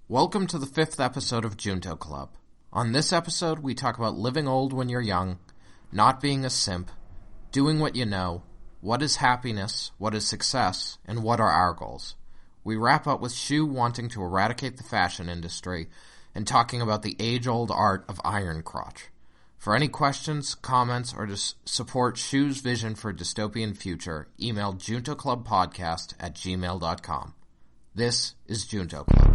Welcome to the 5th episode of Junto Club. On this episode, we talk about living old when you're young, not being a simp, doing what you know, what is happiness, what is success, and what are our goals. We wrap up with Shu wanting to eradicate the fashion industry and talking about the age-old art of iron crotch. For any questions, comments, or to support Shu's vision for a dystopian future, email juntoclubpodcast@gmail.com. This is Junto Club.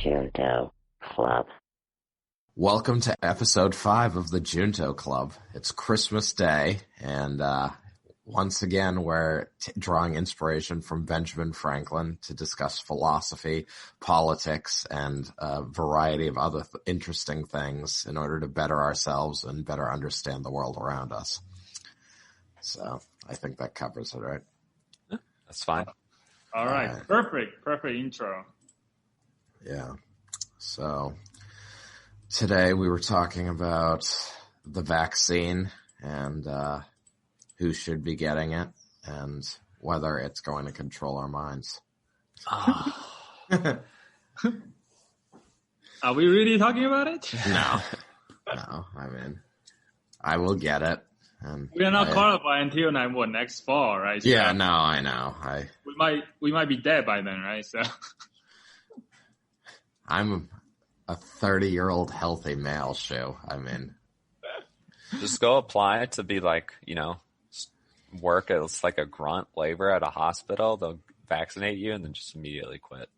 Junto Club. Welcome to episode 5 of the Junto Club. It's Christmas Day, and once again we're drawing inspiration from Benjamin Franklin to discuss philosophy, politics, and a variety of other interesting things in order to better ourselves and better understand the world around us. So I think that covers it, right? That's fine. All right. Perfect intro. Yeah. So today we were talking about the vaccine and who should be getting it and whether it's going to control our minds. Are we really talking about it? No. I mean, I will get it. And we are not qualified until next fall, right? So yeah, no, I know. We might be dead by then, right? So I'm a 30-year-old healthy male, Shu. I mean, just go apply to be like, work as like a grunt labor at a hospital. They'll vaccinate you and then just immediately quit.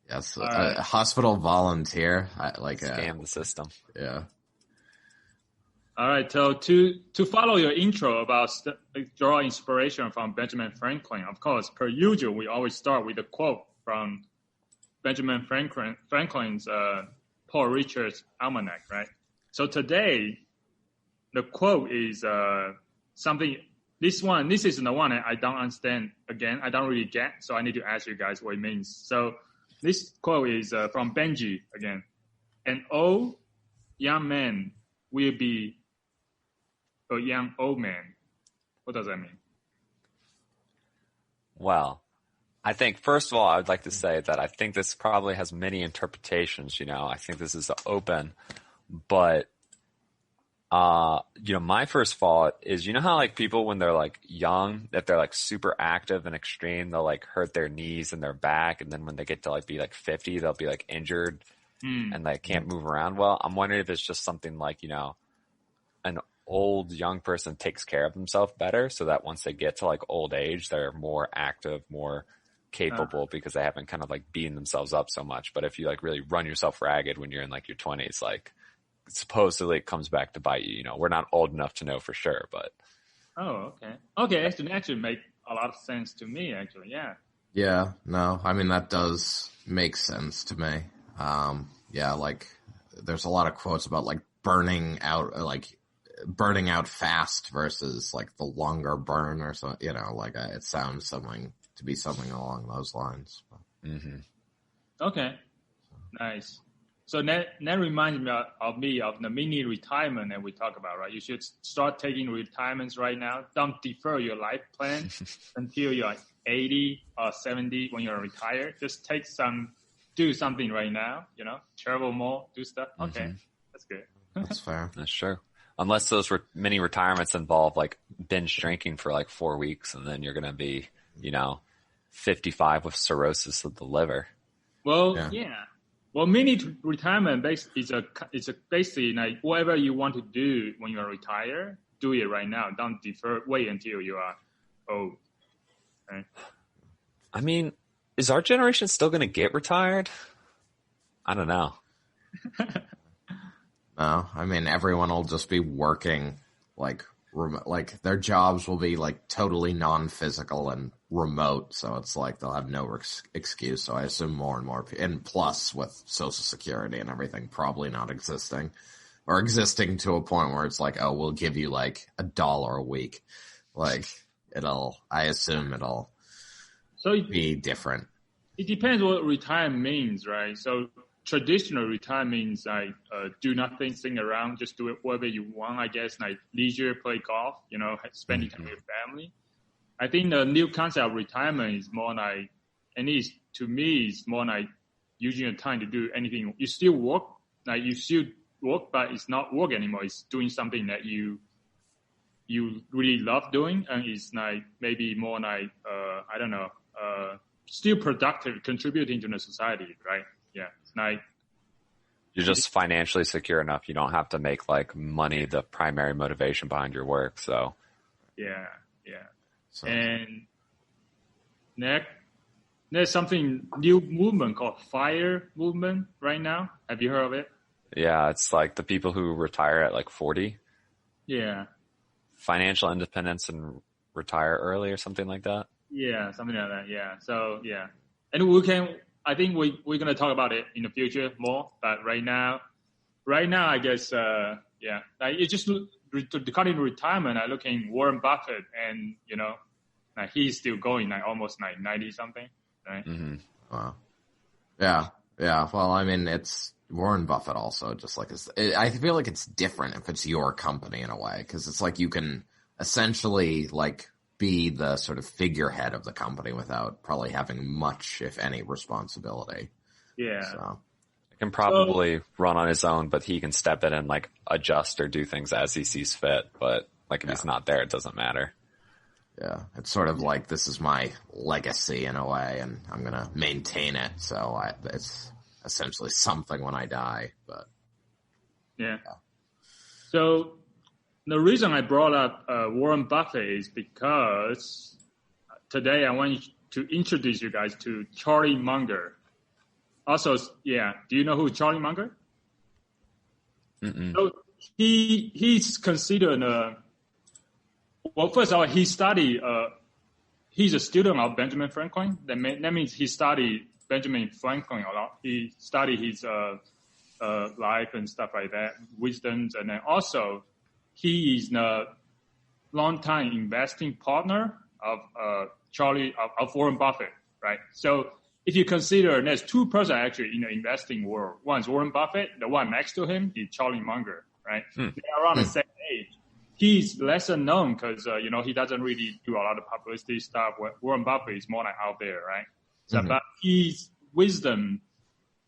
Yes, a hospital volunteer. Scam the system. Yeah. All right, so to follow your intro about draw inspiration from Benjamin Franklin, of course, per usual, we always start with a quote from Benjamin Franklin's Paul Richards Almanac, right? So today, the quote is something. This is the one I don't understand. Again, I don't really get, so I need to ask you guys what it means. So this quote is from Benji again. An old young man will be a young old man. What does that mean? Well, I think, first of all, I would like to say that I think this probably has many interpretations, I think this is open, but, my first thought is, how like people when they're like young, if they're like super active and extreme, they'll like hurt their knees and their back. And then when they get to like be like 50, they'll be like injured and they can't move around well. I'm wondering if it's just something like, an old young person takes care of themselves better so that once they get to like old age, they're more active, more capable because they haven't kind of like beaten themselves up so much. But if you like really run yourself ragged when you're in like your 20s, like supposedly it comes back to bite you. We're not old enough to know for sure, but. Oh, okay. Actually make a lot of sense to me, actually. Yeah. Yeah, no, I mean, that does make sense to me. Yeah, like there's a lot of quotes about like burning out fast versus like the longer burn or something, it sounds something along those lines. Mm-hmm. Okay, nice. So that reminds me of the mini retirement that we talk about, right? You should start taking retirements right now. Don't defer your life plan until you're 80 or 70 when you're retired. Just do something right now, travel more, do stuff. Okay, Mm-hmm. That's good. That's fair. That's true. Unless those mini retirements involve like binge drinking for like 4 weeks and then you're going to be, 55 with cirrhosis of the liver. Well, yeah. Well, mini retirement is basically like whatever you want to do when you're retired, do it right now. Don't wait until you are old. Right? I mean, is our generation still going to get retired? I don't know. No, I mean, everyone will just be working like their jobs will be like totally non-physical and remote. So it's like they'll have no excuse. So I assume more and more, and plus with Social Security and everything probably not existing or existing to a point where it's like, oh, we'll give you like $1 a week. Like I assume it'll be different. It depends what retirement means, right? So traditional retirement means like do nothing, sing around, just do it whatever you want. I guess like leisure, play golf, spending time with your family. I think the new concept of retirement is more like, and to me, it's more like using your time to do anything. You still work, but it's not work anymore. It's doing something that you really love doing, and it's like maybe more like still productive, contributing to the society, right? Yeah, it's like you're just financially secure enough. You don't have to make like money the primary motivation behind your work. So yeah. So. And next, there's something new movement called FIRE movement right now. Have you heard of it? Yeah, it's like the people who retire at like 40. Yeah. Financial independence and retire early or something like that. Yeah, something like that. Yeah. So yeah, and I think we're going to talk about it in the future more, but right now, I guess, like it's just regarding retirement, I look in Warren Buffett and, like he's still going like almost like 90 something, right? Mm-hmm. Wow. Yeah. Yeah. Well, I mean, it's Warren Buffett also just like, I feel like it's different if it's your company in a way, cause it's like you can essentially like be the sort of figurehead of the company without probably having much, if any, responsibility. Yeah. So. He can probably run on his own, but he can step in and like adjust or do things as he sees fit. But like if he's not there, it doesn't matter. Yeah. It's sort of like, this is my legacy in a way, and I'm going to maintain it. So it's essentially something when I die, but. Yeah. So the reason I brought up Warren Buffett is because today I want to introduce you guys to Charlie Munger. Also, yeah, do you know who Charlie Munger? Mm-mm. So he's considered well, first of all, he's a student of Benjamin Franklin. That means he studied Benjamin Franklin a lot. He studied his life and stuff like that, wisdoms, and then also he is a long-time investing partner of Warren Buffett, right? So if you consider there's two persons actually in the investing world. One's Warren Buffett, the one next to him is Charlie Munger, right? They are around the same age. He's lesser known because, he doesn't really do a lot of publicity stuff. Warren Buffett is more like out there, right? So, but his wisdom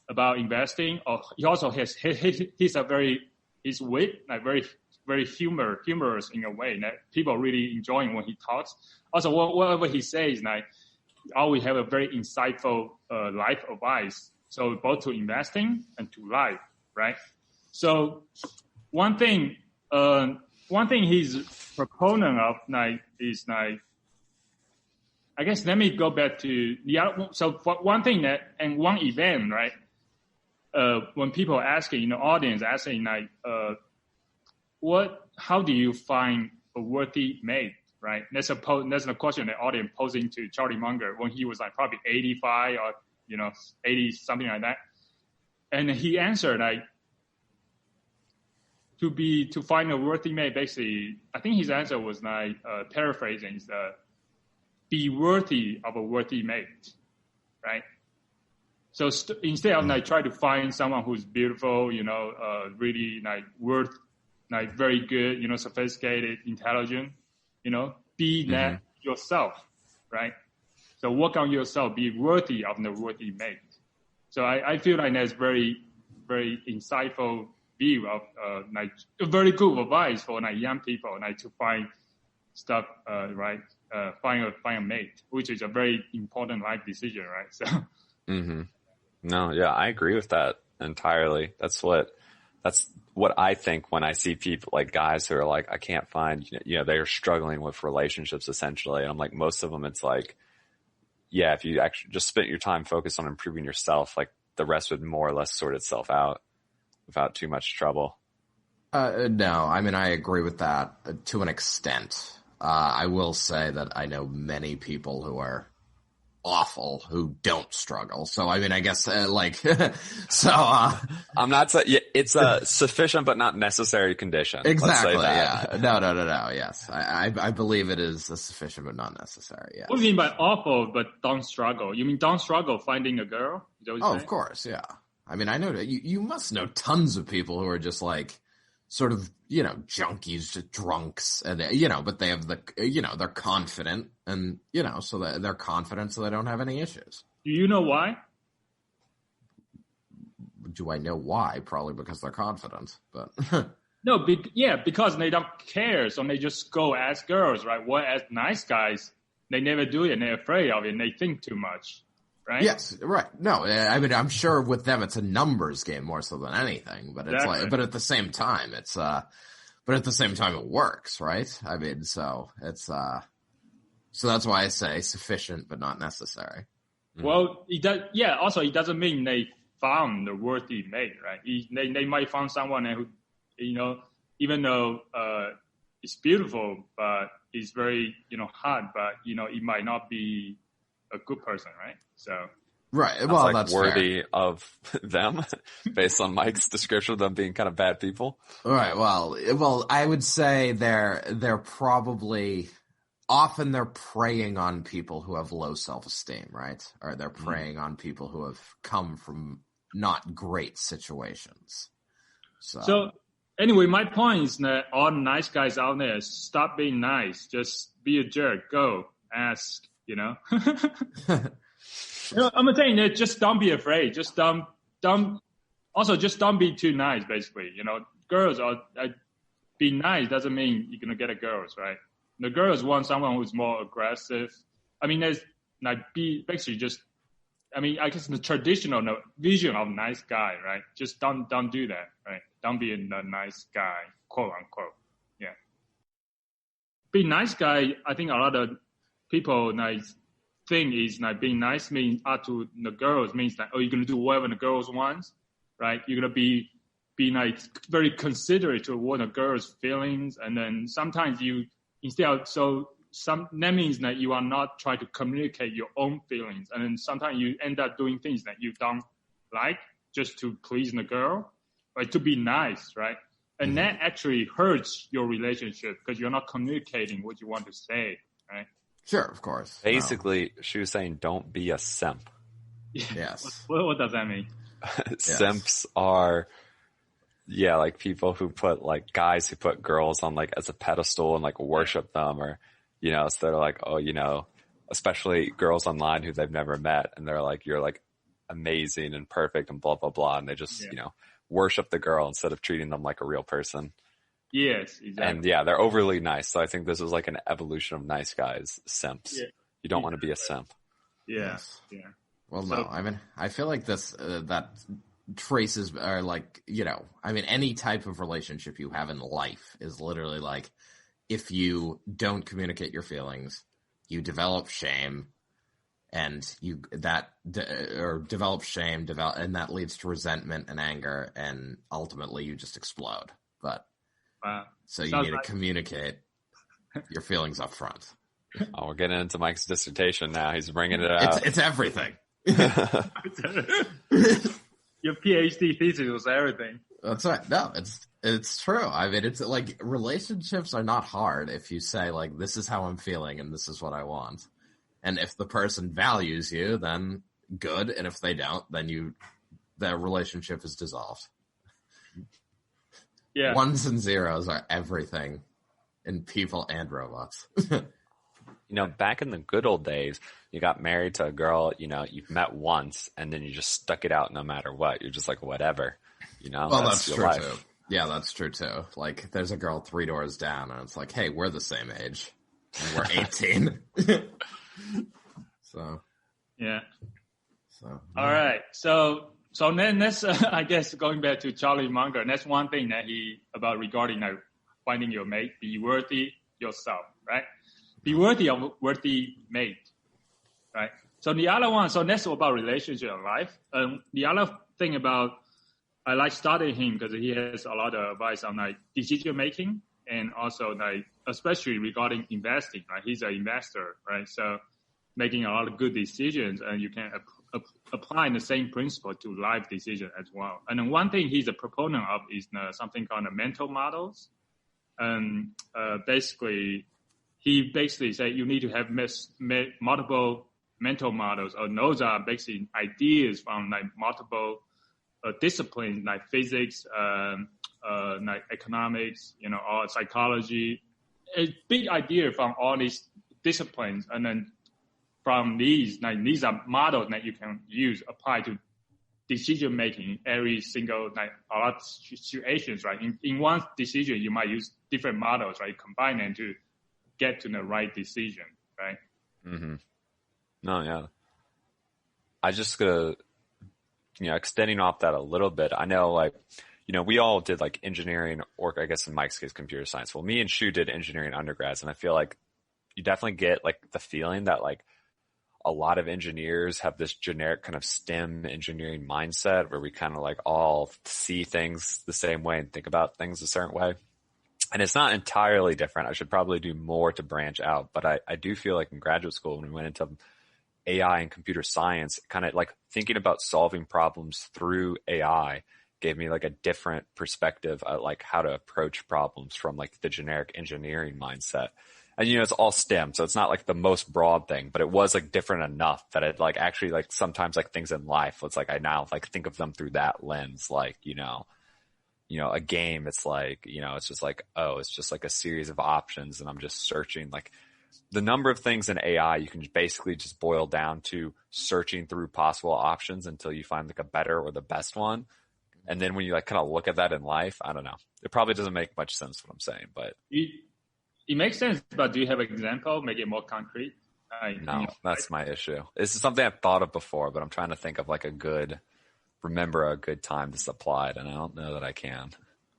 about investing, he also has, his wit, like very, very humorous in a way that people really enjoy when he talks. Also, whatever he says, like, always have a very insightful life advice. So both to investing and to life, right? So one thing he's proponent of is I guess let me go back to so one thing that and one event, right? When people are asking in the audience, asking how do you find a worthy mate, right? That's a question the audience posing to Charlie Munger when he was like probably 85 or 80, something like that, and he answered to find a worthy mate. Basically, I think his answer was paraphrasing, is be worthy of a worthy mate, right? So instead of try to find someone who's beautiful, really very good, sophisticated, intelligent, be that yourself, right? So work on yourself, be worthy of the worthy mate. So I feel like that's very, very insightful view of a very good advice for young people to find stuff, right? Find a mate, which is a very important life decision, right? So. No, yeah, I agree with that entirely. That's what I think when I see people like guys who are like, I can't find, they're struggling with relationships essentially. And I'm like, most of them, it's like, yeah, if you actually just spend your time focused on improving yourself, like the rest would more or less sort itself out without too much trouble. No, I mean, I agree with that to an extent. I will say that I know many people who are awful who don't struggle. So, I mean, I guess, so, I'm not saying it's a sufficient but not necessary condition. Exactly. Yeah. No. Yes. I believe it is a sufficient but not necessary. Yes. What do you mean by awful but don't struggle? You mean don't struggle finding a girl? Is that what you're saying? Of course. Yeah. I mean, I know that you must know tons of people who are just like sort of, junkies, drunks, and, but they have they're confident and, so that they're confident so they don't have any issues. Do you know why? Do I know why? Probably because they're confident, but. No, because they don't care, so they just go ask girls, right? Whereas nice guys, they never do it, and they're afraid of it, and they think too much, right? Yes, right. No, I mean, I'm sure with them it's a numbers game more so than anything, but it's Exactly. but at the same time, it works, right? I mean, so it's, so that's why I say sufficient but not necessary. Well, it doesn't mean they found the worthy mate, right? They might find someone who, even though it's beautiful, but it's very, hot, but, it might not be a good person, right? So. Right. Well, like that's worthy fair. of them based on Mike's description of them being kind of bad people. Right. Well, I would say they're probably often they're preying on people who have low self-esteem, right? Or they're preying on people who have come from not great situations. So anyway, my point is that all the nice guys out there, stop being nice. Just be a jerk. Go ask, I'm saying that just don't be afraid. Just don't be too nice, basically. Girls be nice doesn't mean you're going to get a girls, right? The girls want someone who's more aggressive. I mean, there's basically just, I guess the traditional vision of nice guy, right? Just don't do that, right? Don't be a nice guy, quote unquote. Yeah. Being nice guy, I think a lot of people think is being nice means to the girls means that, you're going to do whatever the girls want, right? You're going to be very considerate to what the girls' feelings. And then sometimes that means that you are not trying to communicate your own feelings. And then sometimes you end up doing things that you don't like just to please the girl, right? To be nice, right? And that actually hurts your relationship because you're not communicating what you want to say, right? Sure, of course. Basically, she was saying don't be a simp. Yes. What does that mean? Simps are, like people who put guys who put girls on as a pedestal and worship them, or, so they're like, especially girls online who they've never met. And they're like, you're amazing and perfect and blah, blah, blah. And they just, worship the girl instead of treating them like a real person. Yes, exactly. And they're overly nice. So I think this is an evolution of nice guys, simps. Yeah. You don't want to be a simp. Yes. Yeah. Well, no, I mean, I feel like this, that traces are any type of relationship you have in life is literally if you don't communicate your feelings, you develop shame, and develop shame, and that leads to resentment and anger, and ultimately you just explode. But so you need to communicate your feelings up front. Oh, we're getting into Mike's dissertation now. He's bringing it out. It's everything. Your PhD thesis was everything. That's right. No, it's true. I mean, it's relationships are not hard if you say this is how I'm feeling and this is what I want. And if the person values you, then good. And if they don't, then the relationship is dissolved. Yeah. Ones and zeros are everything in people and robots. Back in the good old days, you got married to a girl, you've met once, and then you just stuck it out no matter what. You're just whatever, Well, that's true life. too. Yeah, that's true too. There's a girl 3 doors down, and it's hey, we're the same age. And we're 18. So. Yeah. So. All right. So then that's, I guess, going back to Charlie Munger, that's one thing that regarding finding your mate, be worthy yourself, right? Be worthy of worthy mate, right? So the other one, that's about relationship and life. The other thing I like studying him because he has a lot of advice on decision making, and also especially regarding investing, right? He's an investor, right? So making a lot of good decisions, and you can apply the same principle to life decision as well. And then one thing he's a proponent of is something called mental models. He basically said you need to have multiple mental models, or those are basically ideas from multiple disciplines like physics, like economics, or psychology. A big idea from all these disciplines, and then from these are models that you can apply to decision making in every single a lot of situations, right? In one decision, you might use different models, right? Combine them to get to the right decision, right? Mm-hmm. No, yeah. I just extending off that a little bit. I know, we all did engineering, or I guess in Mike's case, computer science. Well, me and Shu did engineering undergrads, and I feel like you definitely get the feeling that a lot of engineers have this generic kind of STEM engineering mindset where we kind of all see things the same way and think about things a certain way. And it's not entirely different. I should probably do more to branch out, but I do feel in graduate school, when we went into AI and computer science, kind of thinking about solving problems through AI gave me a different perspective at how to approach problems from the generic engineering mindset. And it's all STEM, so it's not the most broad thing, but it was different enough that it actually sometimes things in life, it's I now think of them through that lens, a game, it's it's just it's just a series of options, and I'm just searching the number of things in AI you can basically just boil down to searching through possible options until you find a better or the best one. And then when you kind of look at that in life, I don't know, it probably doesn't make much sense what I'm saying, but it makes sense. But do you have an example, make it more concrete? No, that's my issue. This is something I've thought of before, but I'm trying to think of remember a good time this applied, and I don't know that I can.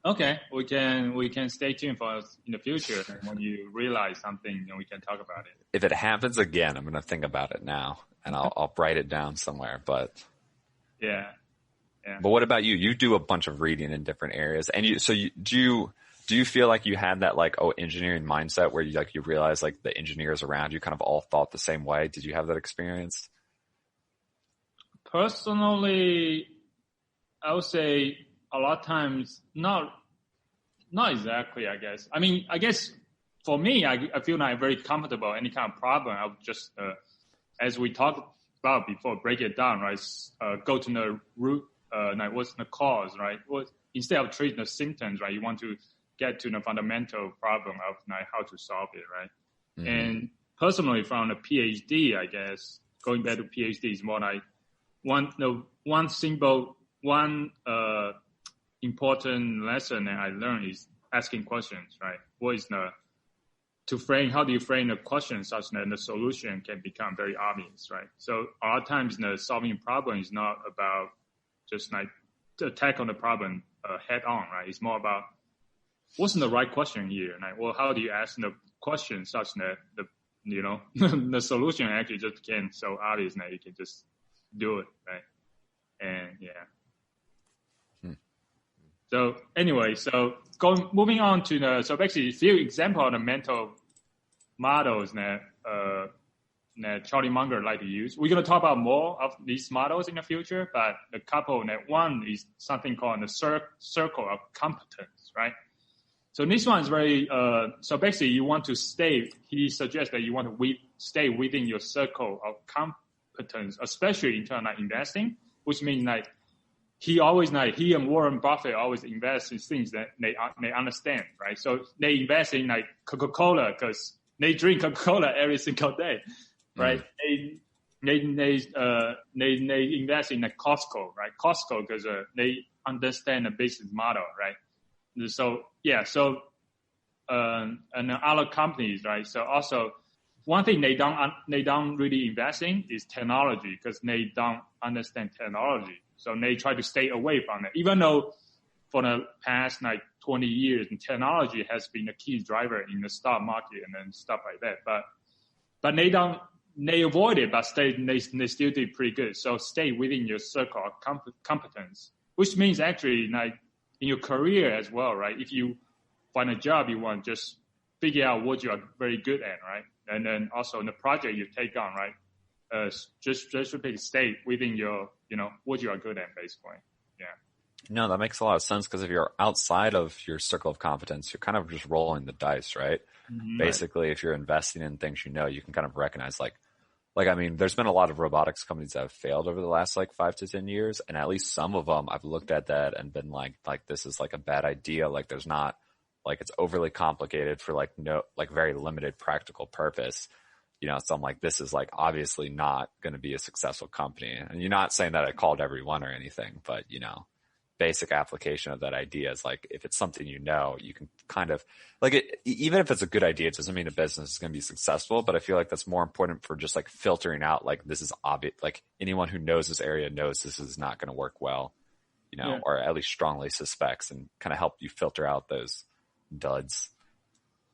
Okay, we can stay tuned for us in the future, and when you realize something, then we can talk about it. If it happens again, I'm going to think about it now, and I'll write it down somewhere. But yeah. But what about you? You do a bunch of reading in different areas, and do you feel like you had that engineering mindset where you realize the engineers around you kind of all thought the same way? Did you have that experience? Personally, I would say a lot of times not exactly, I guess. I mean, I guess for me, I feel very comfortable. Any kind of problem, I would just, as we talked about before, break it down, right? Go to the root, what's the cause, right? Instead of treating the symptoms, right? You want to get to the fundamental problem of how to solve it, right? Mm-hmm. And personally, from the PhD, I guess, going back to PhD is more one important lesson that I learned is asking questions, right? How do you frame the question such that the solution can become very obvious, right? So a lot of times the solving a problem is not about just to attack on the problem head on, right? It's more about what's the right question here? How do you ask the question such that the solution actually just became so obvious that you can just do it, right? And yeah. So anyway, moving on to basically a few examples of the mental models that Charlie Munger like to use. We're going to talk about more of these models in the future, but the couple one is something called the circle of competence, right? So this one is very, so basically you want to he suggests that you want to stay within your circle of competence, especially in terms of investing, which means he and Warren Buffett always invest in things that they understand, right? So they invest in Coca-Cola because they drink Coca-Cola every single day, right? Mm. They invest in Costco, right? Costco because they understand the business model, right? So yeah, and other companies, right? So also one thing they don't really invest in is technology because they don't understand technology. So they try to stay away from it, even though for the past 20 years, technology has been a key driver in the stock market and then stuff like that. But they avoid it, but they still do pretty good. So stay within your circle of competence, which means actually in your career as well, right? If you find a job, you want to just figure out what you are very good at, right? And then also in the project you take on, right? Just stay within your, what you are good at, basically. Yeah. No, that makes a lot of sense because if you're outside of your circle of competence, you're kind of just rolling the dice, right? Mm-hmm. Basically, if you're investing in things you can kind of recognize Like, I mean, there's been a lot of robotics companies that have failed over the last like 5 to 10 years. And at least some of them I've looked at that and been like, this is like a bad idea. Like there's not like, it's overly complicated for like no, like very limited practical purpose. You know, so I'm like, this is like obviously not going to be a successful company. And you're not saying that I called everyone or anything, but you know, basic application of that idea is like, if it's something you know, you can kind of like it, even if it's a good idea, it doesn't mean a business is going to be successful, but I feel like that's more important for just like filtering out, like, this is obvious, like anyone who knows this area knows this is not going to work well, you know, or at least strongly suspects, and kind of help you filter out those duds.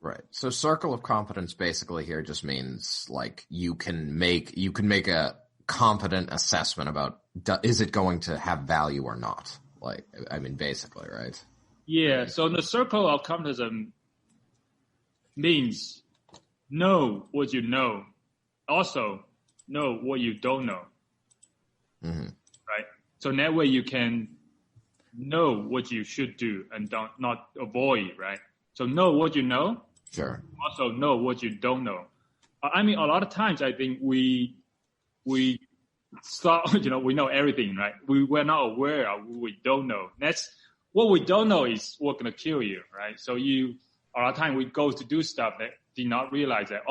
Right. So circle of competence basically here just means like you can make a competent assessment about is it going to have value or not? Like, I mean, basically, right? Yeah. So the circle of competence means know what you know, also know what you don't know. Mm-hmm. Right. So that way you can know what you should do and not avoid. Right. So know what you know. Sure. Also know what you don't know. I mean, a lot of times I think we thought, we know everything, right? We're not aware of what we don't know. That's what we don't know is what's going to kill you, right? So a lot of time we go to do stuff that did not realize that,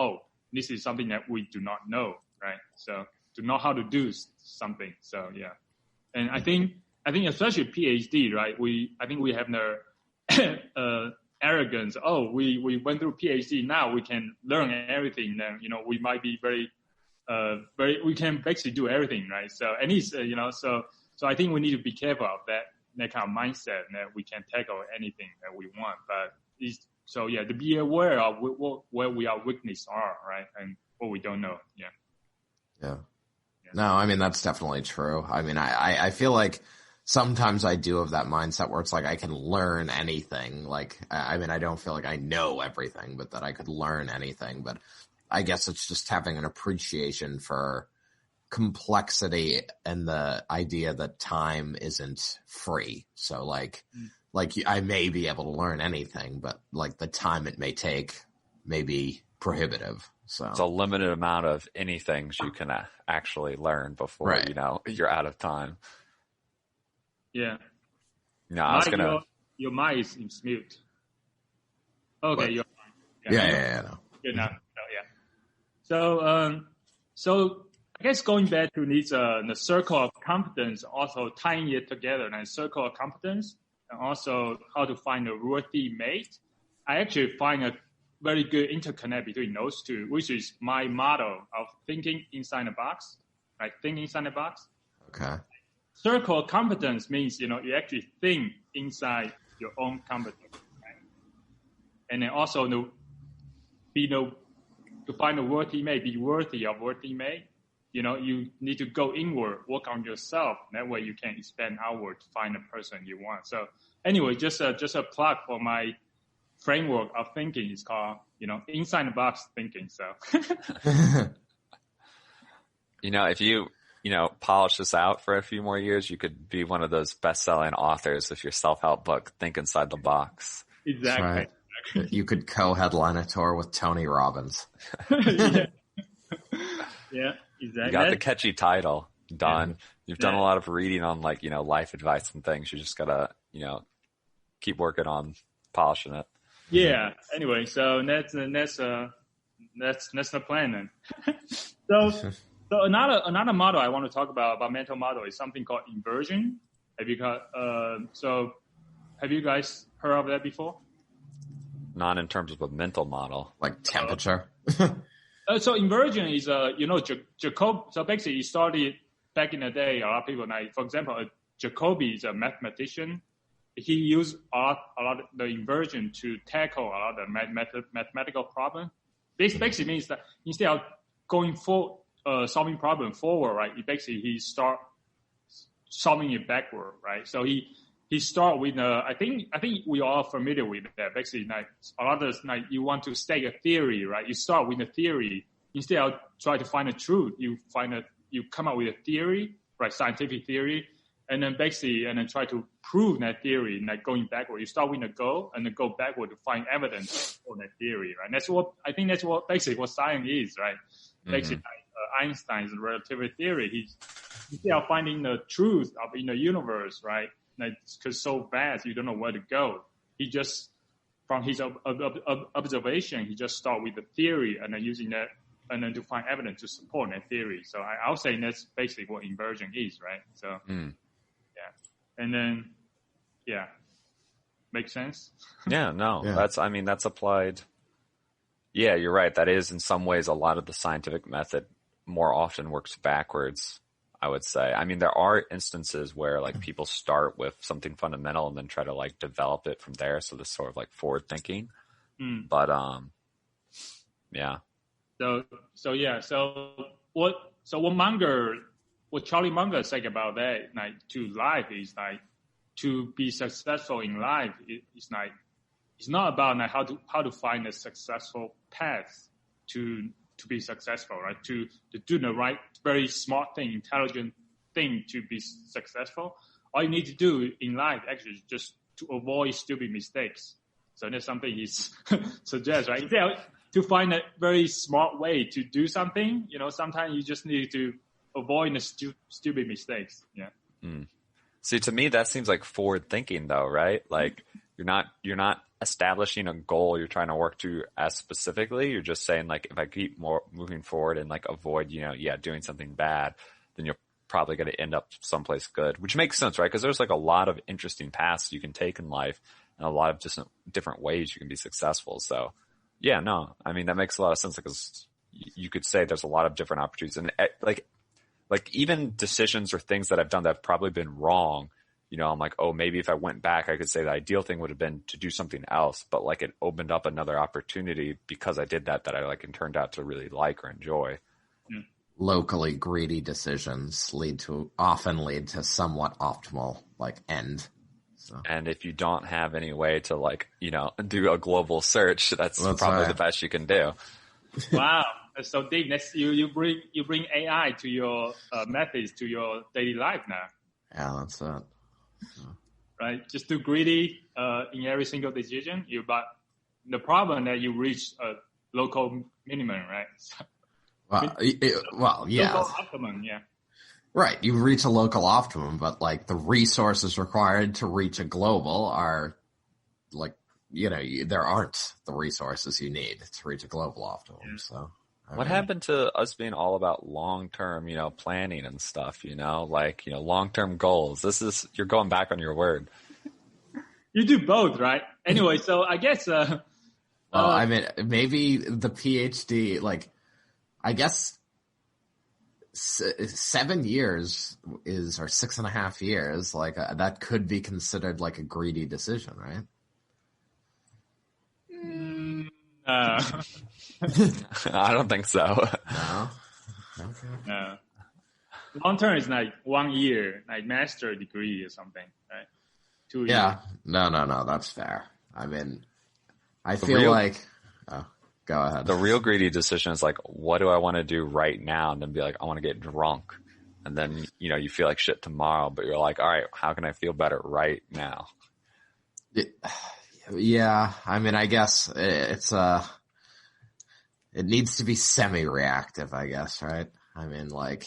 this is something that we do not know, right? So to know how to do something. So yeah. And I think especially PhD, right? I think we have the, arrogance. We went through PhD. Now we can learn everything. Then, we might be we can basically do everything, right? So, at least, so I think we need to be careful of that kind of mindset that we can tackle anything that we want. But to be aware of where we our weaknesses are, right? And what we don't know. Yeah. Yeah. No, I mean, that's definitely true. I mean, I feel like sometimes I do have that mindset where it's like I can learn anything. Like, I mean, I don't feel like I know everything, but that I could learn anything. But I guess it's just having an appreciation for complexity and the idea that time isn't free. So like I may be able to learn anything, but like the time it may take may be prohibitive. So it's a limited amount of anything you can actually learn before, right. You're out of time. Yeah. No, I was gonna. Your mic is mute. Okay, what? You're fine. Yeah. No. Good enough. So I guess going back to this, the circle of competence, also tying it together, and circle of competence, and also how to find a worthy mate. I actually find a very good interconnect between those two, which is my motto of thinking inside the box, right? Think inside the box. Okay. Circle of competence means, you actually think inside your own competence, right? And then also to find a worthy mate, be worthy of worthy mate. You need to go inward, work on yourself. That way you can expand outward to find the person you want. So anyway, just a plug for my framework of thinking. It's called, inside the box thinking. So, if you, polish this out for a few more years, you could be one of those best-selling authors with your self-help book, Think Inside the Box. Exactly. Right. You could co-headline a tour with Tony Robbins. Yeah, exactly. You got the catchy title done. Yeah. You've done a lot of reading on life advice and things. You just gotta, keep working on polishing it. Yeah. Anyway, so that's the plan then. So another model I want to talk about mental model is something called inversion. Have you guys heard of that before? Not in terms of a mental model. Like temperature? So inversion is, Jacob. So basically it started back in the day. A lot of people, for example, Jacobi is a mathematician. He used a lot of the inversion to tackle a lot of the mathematical problem. This basically means that instead of going solving problem forward, right? He start solving it backward, right? So he start with I think we are familiar with that. Basically, a lot of you want to state a theory, right? You start with a theory instead of try to find the truth. You come up with a theory, right? Scientific theory, and then try to prove that theory. Going backward, you start with a goal and then go backward to find evidence for that theory, right? That's what basically what science is, right? Mm-hmm. Basically, Einstein's relativity theory. Instead of finding the truth in the universe, right? Like, because so vast, you don't know where to go. He just, from his observation, he just start with the theory and then using that, and then to find evidence to support that theory. So I'll say that's basically what inversion is, right? So, yeah. And then, yeah. Make sense? Yeah, no, that's applied. Yeah, you're right. That is in some ways a lot of the scientific method more often works backwards, I would say. I mean, there are instances where like people start with something fundamental and then try to like develop it from there. So this sort of like forward thinking. But, yeah. So what Charlie Munger said about that, like, to life is like, to be successful in life, it's not about like how to find a successful path to be successful, right? To do the right, very smart thing, intelligent thing to be successful. All you need to do in life actually is just to avoid stupid mistakes. So that's something he suggests, right? To find a very smart way to do something, sometimes you just need to avoid the stupid mistakes. Yeah. See, to me, that seems like forward thinking though, right? Like you're not establishing a goal you're trying to work to as specifically. You're just saying like, if I keep moving forward and like avoid, doing something bad, then you're probably going to end up someplace good, which makes sense, right? Because there's like a lot of interesting paths you can take in life and a lot of just different ways you can be successful. So yeah, no, I mean, that makes a lot of sense because you could say there's a lot of different opportunities and like even decisions or things that I've done that have probably been wrong, I'm like, oh, maybe if I went back, I could say the ideal thing would have been to do something else, but like it opened up another opportunity because I did that I like and turned out to really like or enjoy. Locally greedy decisions often lead to somewhat optimal like end. So. And if you don't have any way to like, do a global search, that's probably the best you can do. Wow. So Dave, you bring AI to your methods to your daily life now. Yeah, that's it. Right, just too greedy in every single decision. But the problem that you reach a local minimum, right? So, yeah. Local optimum, yeah. Right, you reach a local optimum, but like the resources required to reach a global are like there aren't the resources you need to reach a global optimum. Yeah. So. What happened to us being all about long-term, planning and stuff, long-term goals? You're going back on your word. You do both, right? Anyway, so I guess, I mean, maybe the PhD, like, I guess 7 years or 6.5 years, like that could be considered like a greedy decision, right? I don't think so. No. Okay. No. Long term is like 1 year, like master degree or something, right? 2 years. Yeah. No. That's fair. I mean, I feel like. Oh, go ahead. The real greedy decision is like, what do I want to do right now? And then be like, I want to get drunk. And then, you feel like shit tomorrow, but you're like, all right, how can I feel better right now? Yeah. I mean, I guess it needs to be semi-reactive, I guess, right? I mean, like,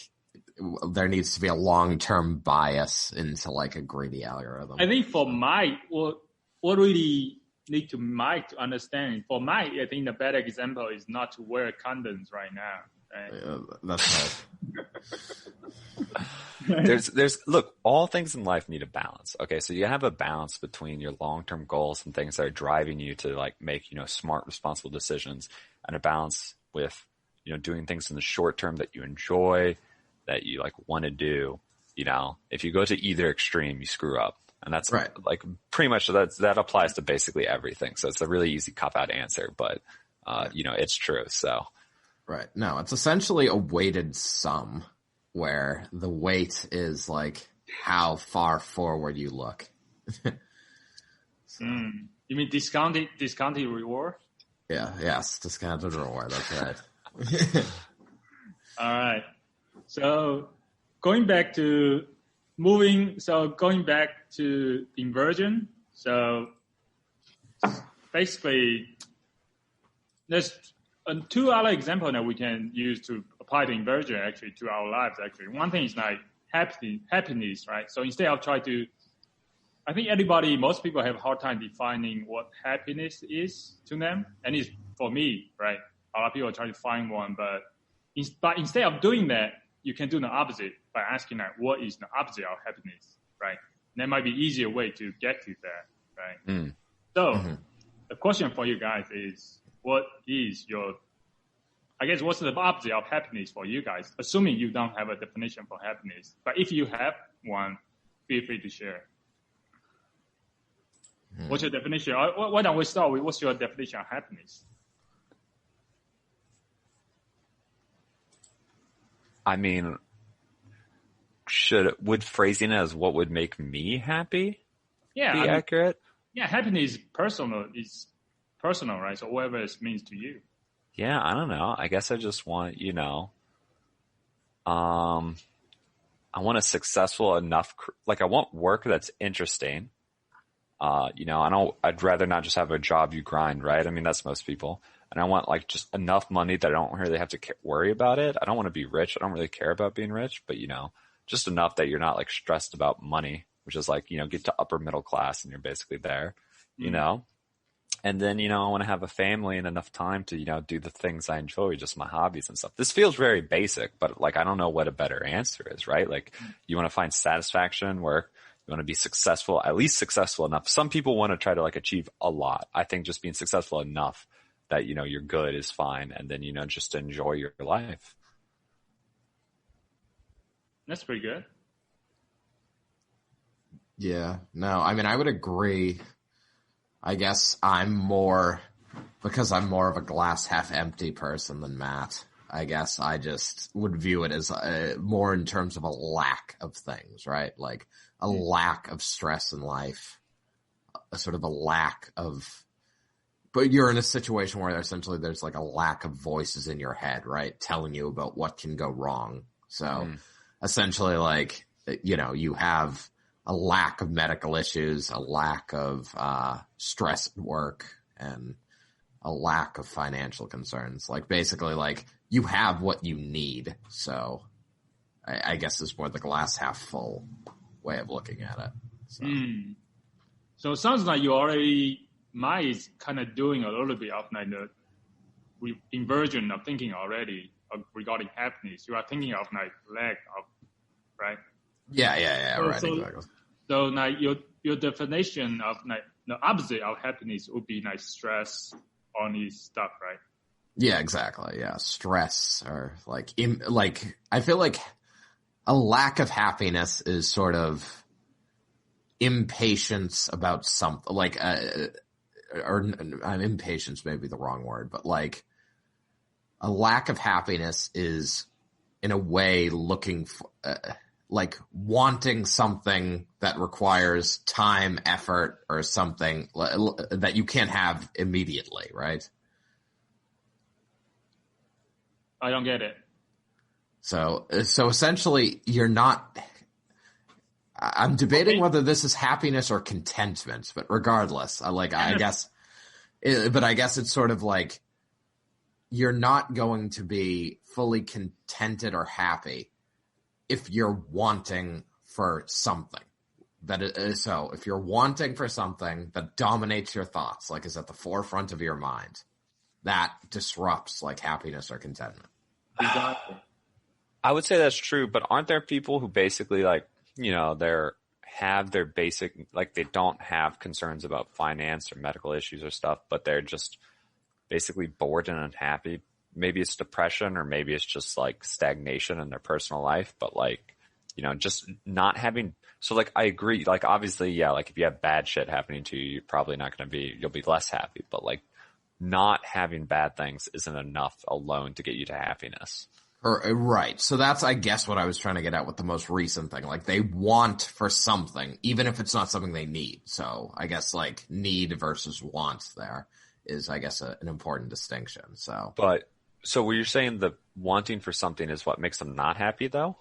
there needs to be a long-term bias into, like, a greedy algorithm. I think for Mike, what really need to Mike to understand, for Mike, I think the better example is not to wear condoms right now. Right? That's right. Look, all things in life need a balance. Okay, so you have a balance between your long-term goals and things that are driving you to, like, make, smart, responsible decisions, and a balance with, doing things in the short term that you enjoy, that you like want to do. If you go to either extreme, you screw up. And that's right. Like pretty much that applies to basically everything. So it's a really easy cop-out answer, but it's true. So. Right. No, it's essentially a weighted sum where the weight is like how far forward you look. So. You mean discounted reward? Yes, discounted reward. That's right. All right. So going back to inversion. So basically, there's two other examples that we can use to apply the inversion actually to our lives. Actually, one thing is like happiness, right? So instead of trying to, I think most people have a hard time defining what happiness is to them, and it's for me, right? A lot of people are trying to find one, but instead of doing that, you can do the opposite by asking like, what is the opposite of happiness, right? And that might be easier way to get to that, right? So the question for you guys is, what's the opposite of happiness for you guys? Assuming you don't have a definition for happiness, but if you have one, feel free to share. What's your definition? Why don't we start with what's your definition of happiness? I mean, would phrasing it as what would make me happy be accurate? Yeah, happiness is personal, right? So whatever it means to you. Yeah, I don't know. I guess I just want, I want a successful enough, I want work that's interesting. I'd rather not just have a job you grind, right? I mean, that's most people. And I want just enough money that I don't really have to worry about it. I don't want to be rich. I don't really care about being rich, but just enough that you're not stressed about money, which is get to upper middle class and you're basically there, And then, I want to have a family and enough time to, do the things I enjoy, just my hobbies and stuff. This feels very basic, but I don't know what a better answer is, right? You want to find satisfaction in work. You want to be successful, at least successful enough. Some people want to try to achieve a lot. I think just being successful enough that, you're good is fine. And then, just enjoy your life. That's pretty good. Yeah, no, I mean, I would agree. I guess because I'm more of a glass half empty person than Matt. I guess I just would view it as more in terms of a lack of things, right? A lack of stress in life, a sort of a lack of, but you're in a situation where essentially there's a lack of voices in your head, right? Telling you about what can go wrong. So essentially you have a lack of medical issues, a lack of stress at work, and a lack of financial concerns. Basically you have what you need. So I guess it's more the glass half full way of looking at it. So it sounds like you already, Mike is kind of doing a little bit of the inversion of thinking already regarding happiness. You are thinking of lack of, right? Yeah, right, exactly. So your definition of the opposite of happiness would be stress on this stuff, right? Yeah, exactly. Yeah, stress or I feel like a lack of happiness is sort of impatience about something. Impatience may be the wrong word, but a lack of happiness is in a way looking for. Wanting something that requires time, effort, or something that you can't have immediately, right? I don't get it. So essentially you're not, I'm debating whether this is happiness or contentment, but regardless, I guess it's sort of you're not going to be fully contented or happy if you're wanting for something so if you're wanting for something that dominates your thoughts, is at the forefront of your mind, that disrupts happiness or contentment. Exactly. I would say that's true, but aren't there people who basically have their basic, they don't have concerns about finance or medical issues or stuff, but they're just basically bored and unhappy? Maybe it's depression or maybe it's just stagnation in their personal life, but just not having, so I agree, obviously, yeah, if you have bad shit happening to you, you're probably not going to you'll be less happy, but not having bad things isn't enough alone to get you to happiness. Right. So that's, I guess, what I was trying to get at with the most recent thing. They want for something, even if it's not something they need. So I guess need versus want there is, I guess, an important distinction. So what you're saying, the wanting for something is what makes them not happy, though?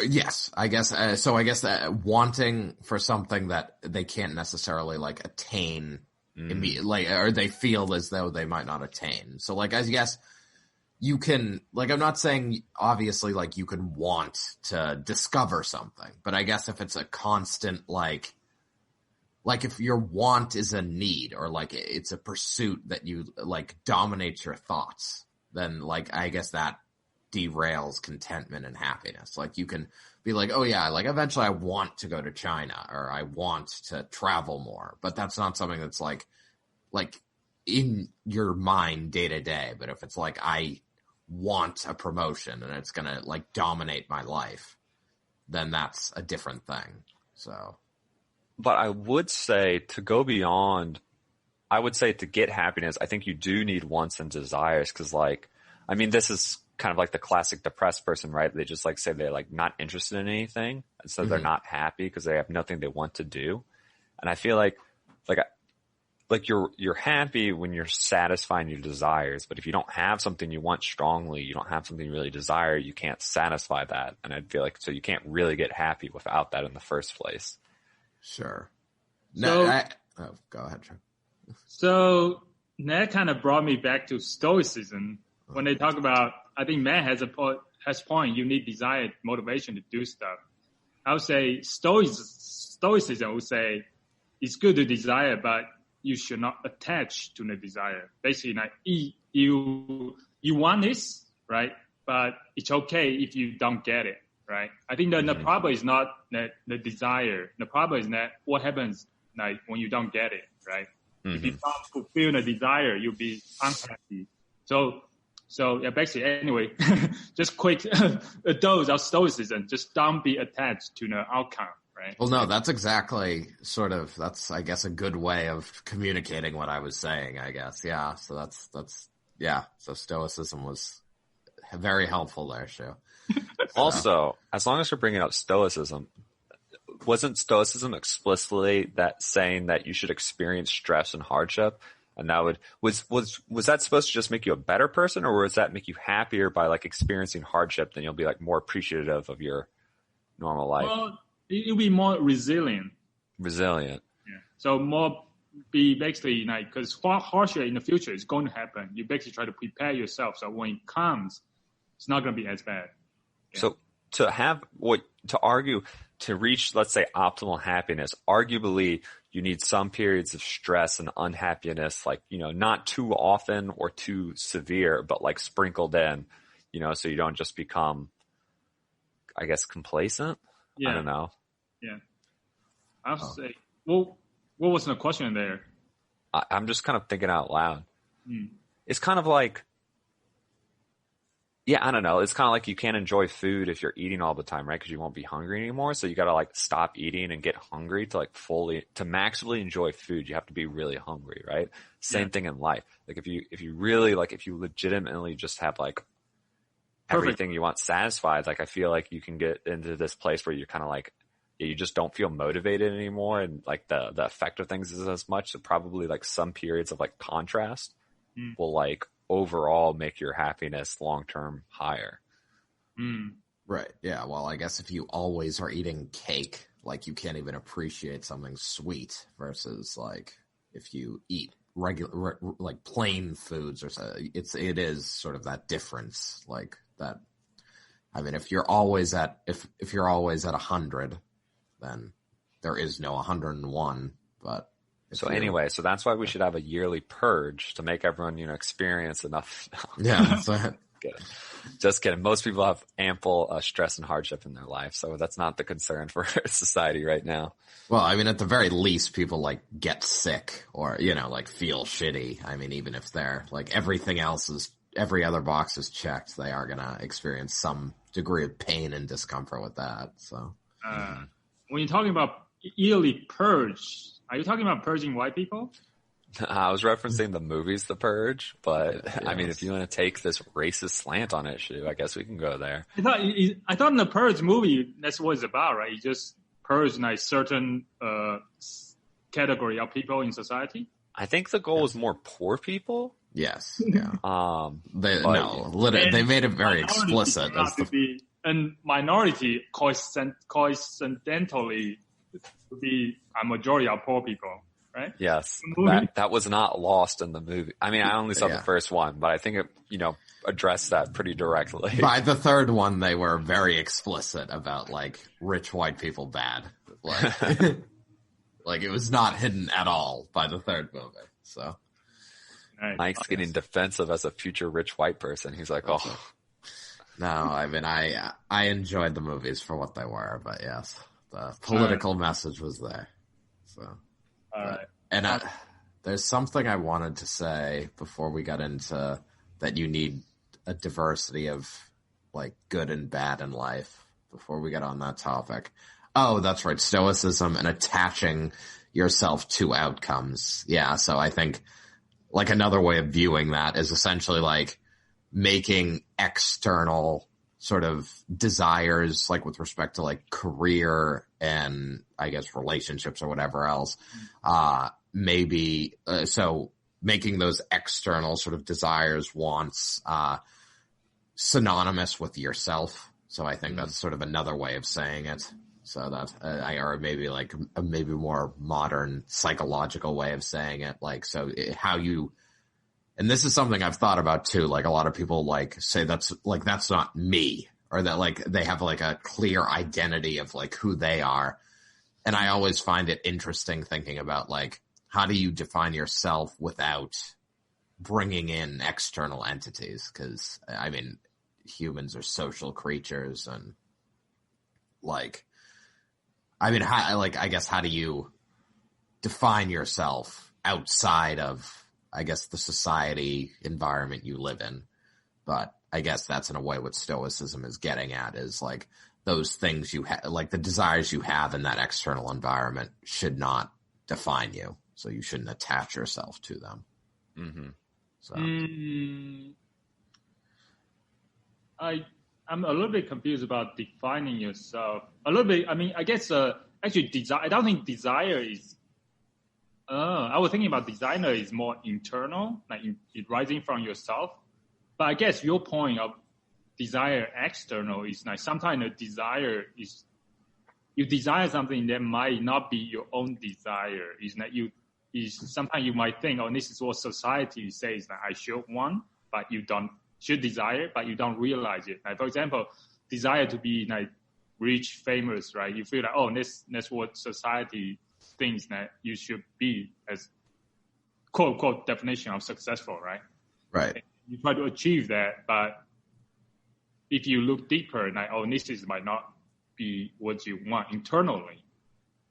Yes, I guess. So I guess that wanting for something that they can't necessarily attain immediately, or they feel as though they might not attain. So I guess you can, like, I'm not saying obviously like you can want to discover something, but I guess if it's a constant, like if your want is a need or like it's a pursuit that you like dominates your thoughts, then like I guess that derails contentment and happiness. Like you can be like, oh yeah, like eventually I want to go to China or I want to travel more, but that's not something that's like in your mind day to day. But if it's like I want a promotion and it's gonna like dominate my life, then that's a different thing. So, but I would say to go beyond, I would say to get happiness, I think you do need wants and desires. Cause like, I mean, this is kind of like the classic depressed person, right? They just like say they're like not interested in anything. And so they're not happy because they have nothing they want to do. And I feel like you're happy when you're satisfying your desires, but if you don't have something you want strongly, you don't have something you really desire, you can't satisfy that. And I feel like, so you can't really get happy without that in the first place. Sure. So, Go ahead, Chuck. So that kind of brought me back to Stoicism. When they talk about, I think man has point, you need desire, motivation to do stuff. I would say Stoicism would say it's good to desire, but you should not attach to the desire. Basically, like you want this, right? But it's okay if you don't get it, right? I think that the problem is not the desire. The problem is that what happens like when you don't get it, right? If you don't fulfill the desire, you'll be unhappy. So yeah, basically, anyway, just quick, a dose of Stoicism. Just don't be attached to the outcome. Right. Well, no, that's exactly that's, I guess, a good way of communicating what I was saying, I guess. Yeah. So that's, yeah. So Stoicism was very helpful there, Shu. Also, as long as we're bringing up Stoicism, wasn't Stoicism explicitly that saying that you should experience stress and hardship? And that was that supposed to just make you a better person, or was that make you happier by like experiencing hardship? Then you'll be like more appreciative of your normal life. Well, you'll be more resilient. Resilient. Yeah. So more be basically like, because hardship in the future is going to happen. You basically try to prepare yourself. So when it comes, it's not going to be as bad. Yeah. So to argue, to reach, let's say, optimal happiness, arguably you need some periods of stress and unhappiness, like, not too often or too severe, but like sprinkled in, so you don't just become, I guess, complacent. Yeah. I don't know. Yeah. I would say, well, what was the question there? I'm just kind of thinking out loud. It's kind of like, yeah, I don't know. It's kind of like you can't enjoy food if you're eating all the time, right? Because you won't be hungry anymore. So you got to like stop eating and get hungry to like to maximally enjoy food. You have to be really hungry, right? Same thing in life. Like if you really like, if you legitimately just have like everything you want satisfied, like I feel like you can get into this place where you're kind of like, you just don't feel motivated anymore, and like the effect of things is as much. So probably like some periods of like contrast will like overall make your happiness long term higher. Right. Yeah. Well, I guess if you always are eating cake, like you can't even appreciate something sweet, versus like if you eat regular like plain foods or something, it is sort of that difference, like that. I mean, if you're always at 100, then there is no 101. But so anyway, so that's why we should have a yearly purge to make everyone, experience enough. Yeah. Just kidding. Most people have ample stress and hardship in their life, so that's not the concern for society right now. Well, I mean, at the very least, people like get sick or, like feel shitty. I mean, even if they're like every other box is checked, they are going to experience some degree of pain and discomfort with that. So, when you're talking about yearly purge, are you talking about purging white people? I was referencing the movies The Purge, but yes. I mean, if you want to take this racist slant on it, I guess we can go there. I thought in the Purge movie, that's what it's about, right? You just purge like certain category of people in society. I think the goal is more poor people. Yes. Yeah. They made it very explicit. And minority coincidentally to be a majority of poor people, right? Yes, that was not lost in the movie. I mean, I only saw the first one, but I think it, addressed that pretty directly. By the third one, they were very explicit about like rich white people bad. Like, like it was not hidden at all by the third movie. So Mike's getting defensive as a future rich white person. He's like, oh. No, I mean, I enjoyed the movies for what they were, but yes, the political message was there. So, all right. And there's something I wanted to say before we got into that you need a diversity of like good and bad in life before we get on that topic. Oh, that's right. Stoicism and attaching yourself to outcomes. Yeah. So I think like another way of viewing that is essentially like making external sort of desires, like with respect to like career and I guess relationships or whatever else, so making those external sort of desires, wants, synonymous with yourself. So I think that's sort of another way of saying it. So that, or maybe like a maybe more modern psychological way of saying it. Like, so how you, and this is something I've thought about too. Like a lot of people like say that's not me, or that like they have like a clear identity of like who they are. And I always find it interesting thinking about like, how do you define yourself without bringing in external entities? Cause I mean, humans are social creatures and like, I mean, I guess how do you define yourself outside of, I guess, the society environment you live in? But I guess that's in a way what Stoicism is getting at is like those things you have, like the desires you have in that external environment should not define you. So you shouldn't attach yourself to them. Mm-hmm. So. I'm a little bit confused about defining yourself. A little bit. I mean, I guess actually desire. I don't think desire is. I was thinking about desire is more internal, like it rising from yourself. But I guess your point of desire external is like sometimes the desire is you desire something that might not be your own desire. Is that sometimes you might think, oh, this is what society says that I should want, but you don't. Should desire, but you don't realize it. Like, for example, desire to be like rich, famous, right? You feel like, oh, that's what society thinks that you should be as quote unquote definition of successful, right? Right. You try to achieve that, but if you look deeper, like, oh, this might not be what you want internally.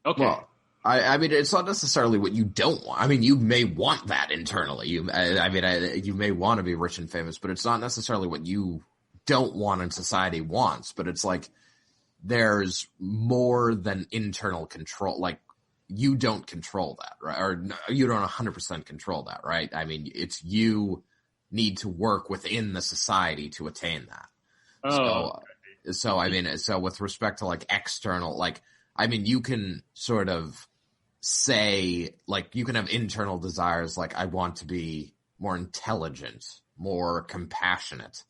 Okay. Well, I mean, it's not necessarily what you don't want. I mean, you may want that internally. You may want to be rich and famous, but it's not necessarily what you don't want and society wants. But it's like there's more than internal control. Like you don't control that, right? Or you don't 100% control that, right? I mean, it's you need to work within the society to attain that. Oh. So I mean, so with respect to like external, like, I mean, you can sort of say, like, you can have internal desires like, I want to be more intelligent, more compassionate,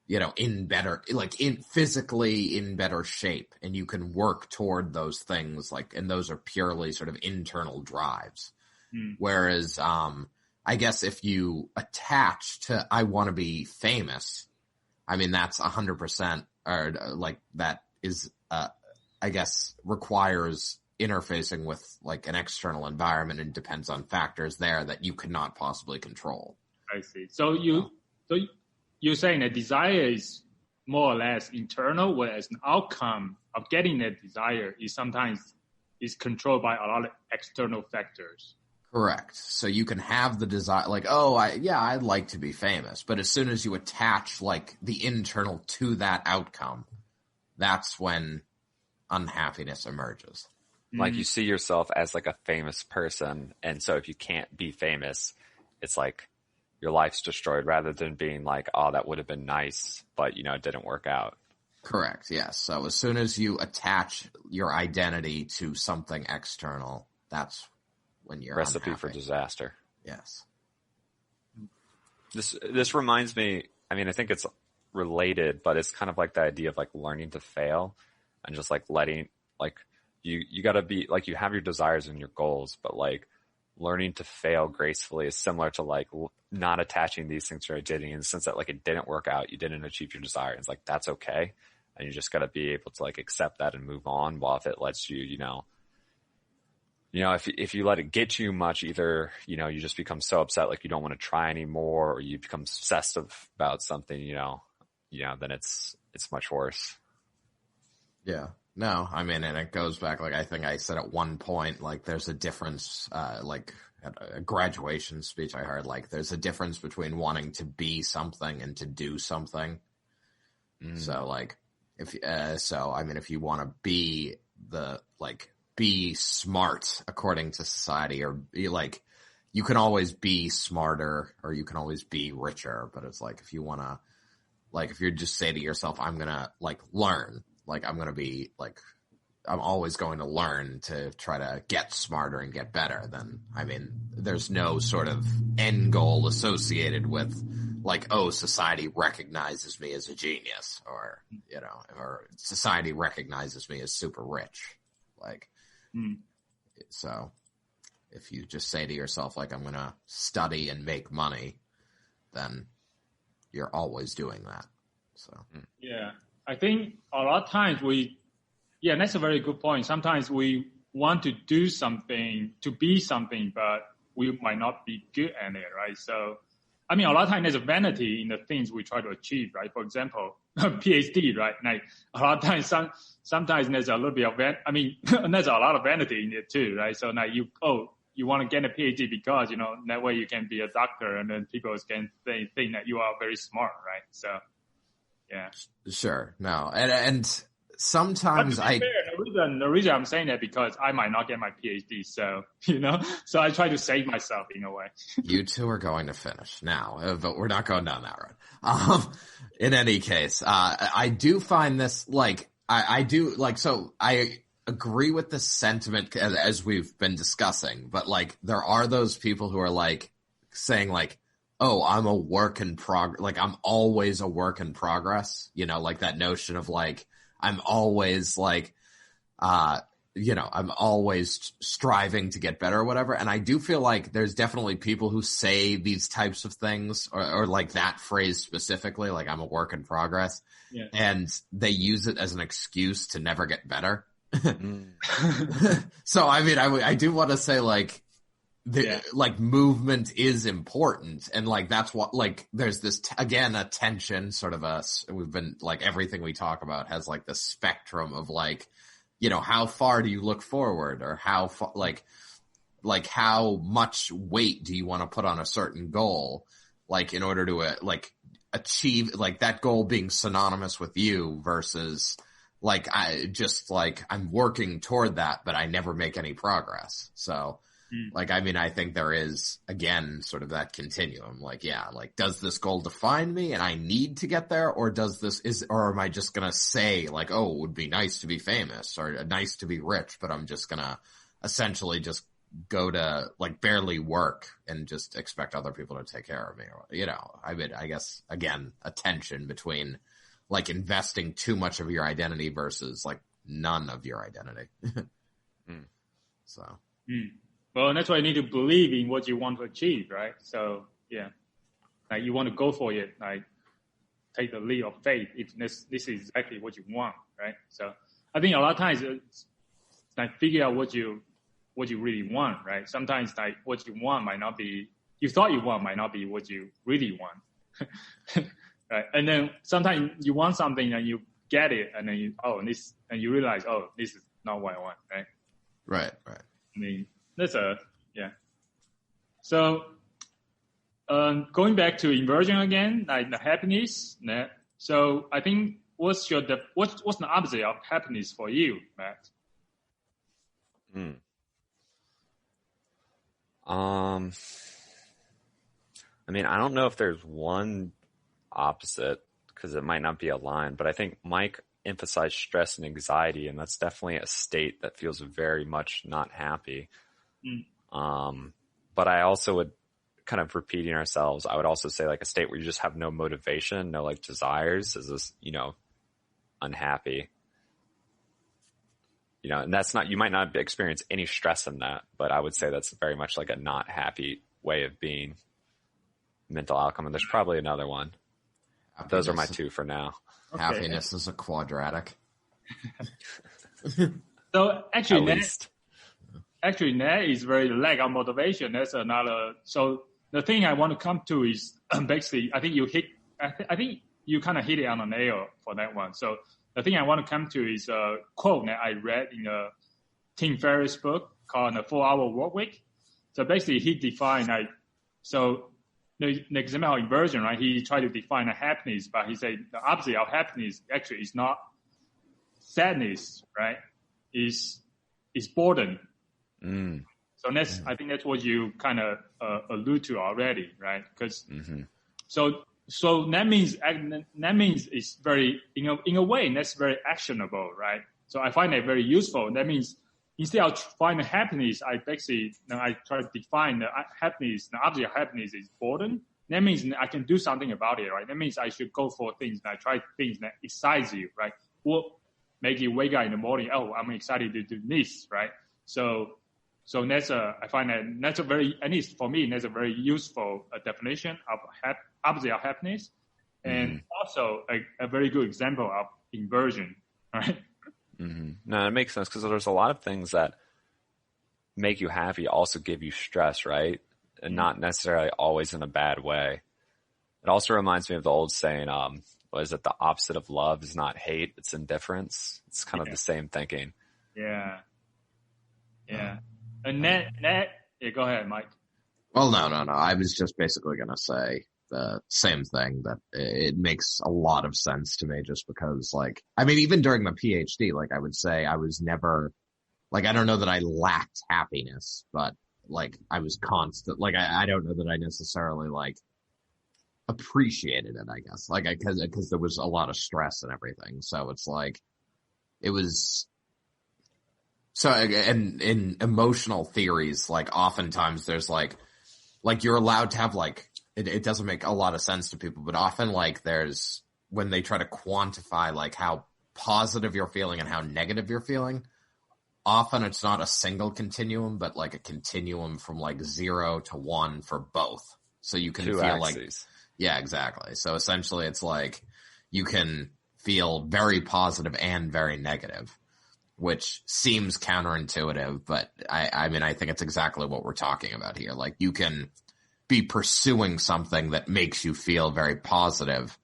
in better, like physically in better shape. And you can work toward those things, like, and those are purely sort of internal drives. Whereas, I guess if you attach to, I want to be famous, I mean, that's 100%, or like that is, I guess requires interfacing with like an external environment and depends on factors there that you could not possibly control. I see. So you're saying that desire is more or less internal, whereas an outcome of getting that desire is sometimes controlled by a lot of external factors. Correct. So you can have the desire, like, oh, I'd like to be famous, but as soon as you attach like the internal to that outcome, that's when unhappiness emerges. Like you see yourself as like a famous person, and so if you can't be famous, it's like your life's destroyed rather than being like, oh, that would have been nice, but it didn't work out. Correct, yes. So as soon as you attach your identity to something external, that's when you're Recipe unhappy. For disaster. Yes. This reminds me, I mean, I think it's related, but it's kind of like the idea of like learning to fail and just like letting, like, you got to be like, you have your desires and your goals, but like learning to fail gracefully is similar to like not attaching these things to identity in the sense that like it didn't work out, you didn't achieve your desire. It's like, that's okay. And you just got to be able to like accept that and move on. While if it lets you, if you let it get you much, either, you just become so upset, like you don't want to try anymore, or you become obsessive about something, then it's much worse. Yeah. No, I mean, and it goes back, like, I think I said at one point, like, there's a difference, like, at a graduation speech I heard, like, there's a difference between wanting to be something and to do something. So, like, if you want to be be smart according to society, or be, like, you can always be smarter, or you can always be richer, but it's like, if you want to, like, if you just say to yourself, I'm going to, like, learn, like, I'm going to be, like, I'm always going to learn to try to get smarter and get better, then, I mean, there's no sort of end goal associated with, like, oh, society recognizes me as a genius, or, or society recognizes me as super rich. Like, so if you just say to yourself, like, I'm going to study and make money, then you're always doing that. So, yeah. I think a lot of times that's a very good point. Sometimes we want to do something, to be something, but we might not be good at it, right? So, I mean, a lot of times there's a vanity in the things we try to achieve, right? For example, PhD, right? Like, a lot of times, sometimes there's a little bit of there's a lot of vanity in it too, right? So now you want to get a PhD because, that way you can be a doctor, and then people can think that you are very smart, right? So, yeah. Sure. No. And sometimes the reason I'm saying that because I might not get my PhD. So, so I try to save myself in a way. You two are going to finish now, but we're not going down that road. In any case, I do find this, like, I do, like, so I agree with the sentiment as we've been discussing, but, like, there are those people who are, like, saying, like, oh, I'm a work in progress, like, I'm always a work in progress, like that notion of, like, I'm always, like, I'm always striving to get better or whatever. And I do feel like there's definitely people who say these types of things, or like that phrase specifically, like, I'm a work in progress, and they use it as an excuse to never get better. So, I mean, I do want to say, like, like, movement is important, and, like, that's what, like, there's this again a tension, sort of we've been, like, everything we talk about has, like, the spectrum of, like, how far do you look forward, or how far, like how much weight do you want to put on a certain goal, like, in order to like achieve, like, that goal being synonymous with you, versus, like, I'm working toward that, but I never make any progress. So, like, I mean, I think there is, again, sort of that continuum. Like, yeah, like, does this goal define me and I need to get there? Or or am I just going to say, like, oh, it would be nice to be famous, or nice to be rich, but I'm just going to essentially just go to, like, barely work and just expect other people to take care of me? Or, I mean, I guess, again, a tension between, like, investing too much of your identity versus, like, none of your identity. So. Well, that's why you need to believe in what you want to achieve, right? So, yeah, like, you want to go for it, like, take the leap of faith if this is exactly what you want, right? So, I think a lot of times it's like figure out what you really want, right? Sometimes, like, what you want might not be, you thought you want might not be what you really want, right? And then sometimes you want something and you get it, and then you realize, oh, this is not what I want, right? Right. I mean, So, going back to inversion again, like the happiness. So, I think what's the opposite of happiness for you, Matt? I mean, I don't know if there's one opposite, because it might not be aligned, but I think Mike emphasized stress and anxiety, and that's definitely a state that feels very much not happy. But I also would, kind of repeating ourselves, I would also say, like, a state where you just have no motivation, no, like, desires is this, unhappy. and you might not experience any stress in that, but I would say that's very much like a not happy way of being. Mental outcome, and there's probably another one. Happiness. Those are my two for now. Okay. Happiness is a quadratic. So actually, that is very lack of motivation. That's another. So the thing I want to come to is basically, I think you kind of hit it on the nail for that one. So the thing I want to come to is a quote that I read in a Tim Ferriss book called The 4-Hour Workweek. So basically, he defined the example of inversion, right? He tried to define a happiness, but he said the opposite of happiness actually is not sadness, right? Is boredom. So I think that's what you kind of allude to already, right? Because so that means it's very in a way that's very actionable, right? So I find that very useful. That means instead of finding happiness, I basically I try to define the happiness. The object of happiness is boredom. That means I can do something about it, right? That means I should go for things that try things that excites you, right? What make you wake up in the morning? Oh, I'm excited to do this, right? So that's I find that's a very, at least for me, that's a very useful definition of opposite of happiness, and also a very good example of inversion, right? No, it makes sense because there's a lot of things that make you happy also give you stress, right? And not necessarily always in a bad way. It also reminds me of the old saying, what is it? The opposite of love is not hate, it's indifference. It's kind of the same thinking. Yeah. And go ahead, Mike. Well, no. I was just basically going to say the same thing, that it makes a lot of sense to me just because, like, I mean, even during my PhD, like, I would say I was never, like, I don't know that I lacked happiness, but, like, I was constant, like, I don't know that I necessarily, like, appreciated it, I guess, like, because there was a lot of stress and everything, so it's like, it was, so, and in emotional theories, like, oftentimes there's, like, you're allowed to have, like, it doesn't make a lot of sense to people, but often, like, there's, when they try to quantify, like, how positive you're feeling and how negative you're feeling, often it's not a single continuum, but, like, a continuum from, like, 0 to 1 for both. So you can feel axes. Like, yeah, exactly. So essentially it's like, you can feel very positive and very negative, which seems counterintuitive, but I mean, I think it's exactly what we're talking about here. Like, you can be pursuing something that makes you feel very positive,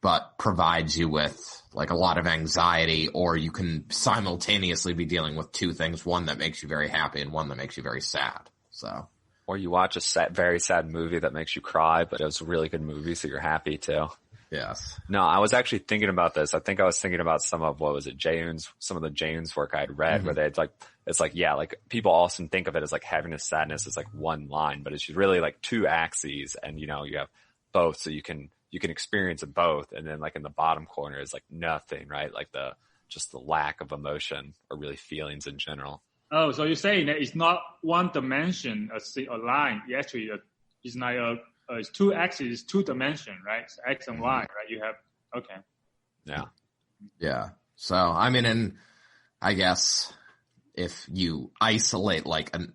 but provides you with, like, a lot of anxiety, or you can simultaneously be dealing with two things, one that makes you very happy and one that makes you very sad. So, or you watch a very sad movie that makes you cry, but it was a really good movie, so you're happy too. Yes. No, I was actually thinking about this. I think I was thinking about some of, some of the Jane's work I'd read, where they'd like, it's like, yeah, like, people often think of it as like happiness, sadness is like one line, but it's really like two axes, and you have both, so you can experience it both. And then, like, in the bottom corner is like nothing, right? Like just the lack of emotion or really feelings in general. Oh, so you're saying that it's not one dimension, a line. It actually it's like it's two axes, two dimension, right? It's X and Y, right? You have, okay. Yeah. So, I mean, and I guess if you isolate, like, a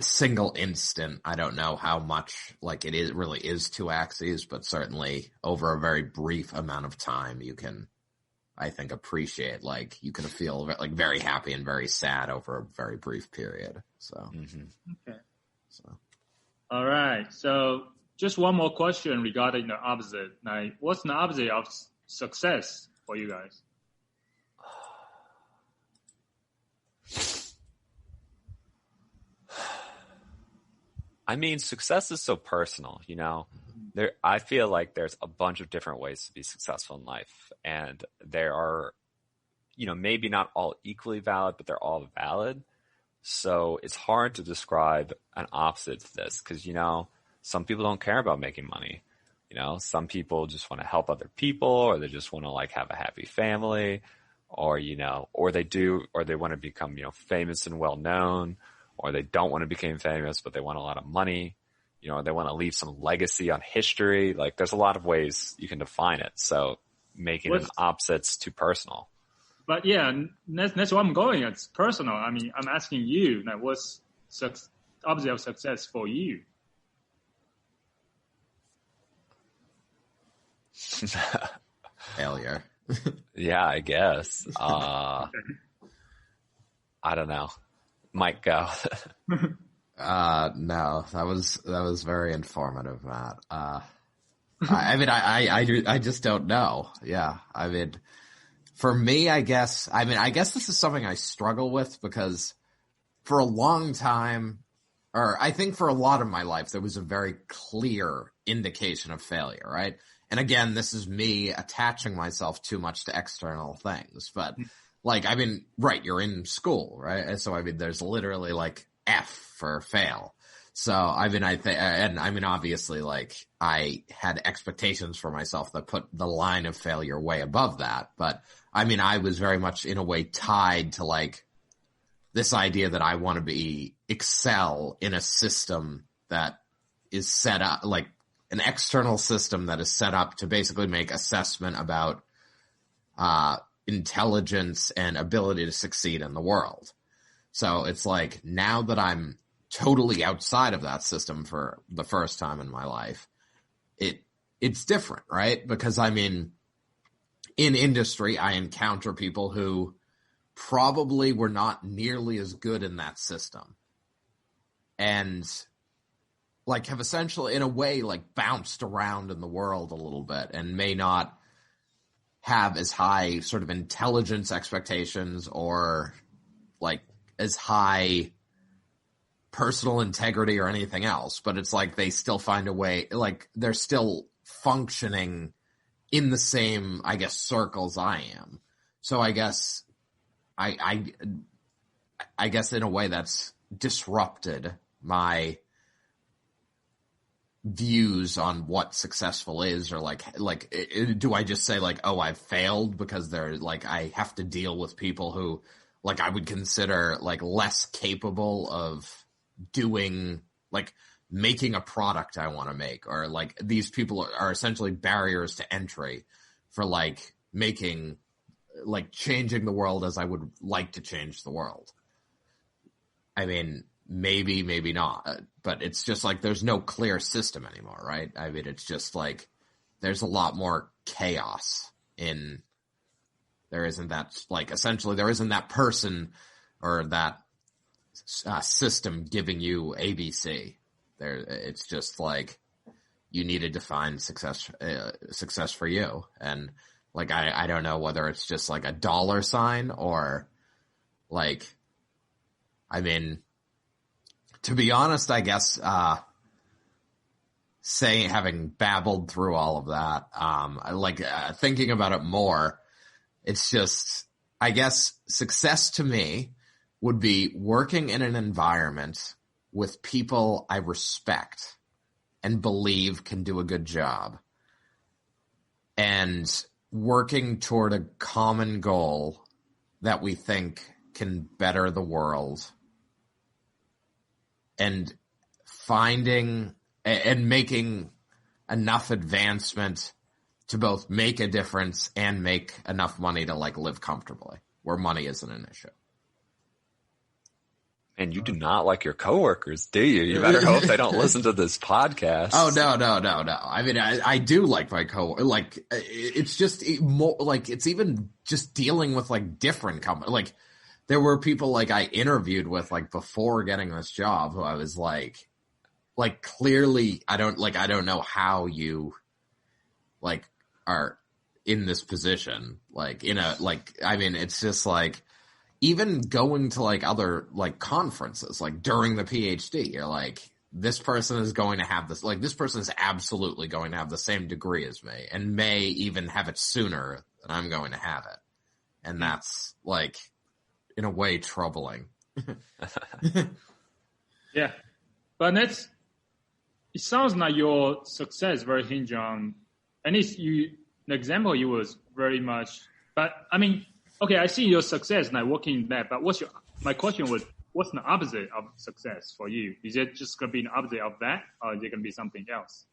single instant, I don't know how much, like, it really is two axes, but certainly over a very brief amount of time, you can, I think, appreciate, like, you can feel, like, very happy and very sad over a very brief period. So, Okay. So, all right. So, just one more question regarding the opposite. Like, what's the opposite of success for you guys? I mean, success is so personal, I feel like there's a bunch of different ways to be successful in life, and there are, maybe not all equally valid, but they're all valid. So it's hard to describe an opposite to this because, some people don't care about making money. Some people just want to help other people, or they just want to, like, have a happy family, or, or they want to become, famous and well known, or they don't want to become famous, but they want a lot of money, they want to leave some legacy on history. Like, there's a lot of ways you can define it. So making an opposite's too personal. But yeah, that's where I'm going. It's personal. I mean, I'm asking you, like, what's opposite of success for you? Failure. Yeah, I guess. I don't know. Might go. No, that was very informative, Matt. I just don't know. Yeah. I mean, for me, I guess this is something I struggle with because for a long time, or I think for a lot of my life, there was a very clear indication of failure, right? And again, this is me attaching myself too much to external things, but like, I mean, right, you're in school, right? And so, I mean, there's literally like F for fail. So, I mean, obviously, like, I had expectations for myself that put the line of failure way above that. But, I mean, I was very much in a way tied to like this idea that I want to excel in a system that is set up, like an external system that is set up to basically make assessment about, intelligence and ability to succeed in the world. So it's like now that I'm totally outside of that system for the first time in my life, it's different, right? Because I mean, in industry, I encounter people who probably were not nearly as good in that system and like have essentially in a way like bounced around in the world a little bit and may not have as high sort of intelligence expectations or like as high personal integrity or anything else, but it's like they still find a way, like they're still functioning in the same, I guess, circles I am. So I guess I guess in a way that's disrupted my views on what successful is, or like do I just say like, oh, I've failed because they're like I have to deal with people who like I would consider like less capable of doing like making a product I want to make, or like these people are essentially barriers to entry for like making like changing the world as I would like to change the world. I mean, maybe not, but it's just like there's no clear system anymore, right? I mean, it's just like there's a lot more chaos in there isn't that like essentially there isn't that person or that system giving you ABC. There, it's just like you need to define success for you, and like I don't know whether it's just like a dollar sign or like I mean. To be honest, I guess, having babbled through all of that, thinking about it more, it's just, I guess success to me would be working in an environment with people I respect and believe can do a good job and working toward a common goal that we think can better the world. And finding and making enough advancement to both make a difference and make enough money to like live comfortably, where money isn't an issue. And you do not like your coworkers, do you? You better hope they don't listen to this podcast. Oh, no. I mean, I do like my coworkers. Like, it's just more like it's even just dealing with like different companies. Like, there were people like I interviewed with like before getting this job who I was like clearly I don't know how you like are in this position. Like in a like I mean it's just like even going to like other like conferences like during the PhD, you're like this person is going to have this like this person is absolutely going to have the same degree as me and may even have it sooner than I'm going to have it. And that's like in a way troubling. Yeah. But it sounds like your success very hinge on, at least the example you was very much, but I mean, okay, I see your success like working in that, but my question was, what's the opposite of success for you? Is it just going to be the opposite of that, or is it going to be something else?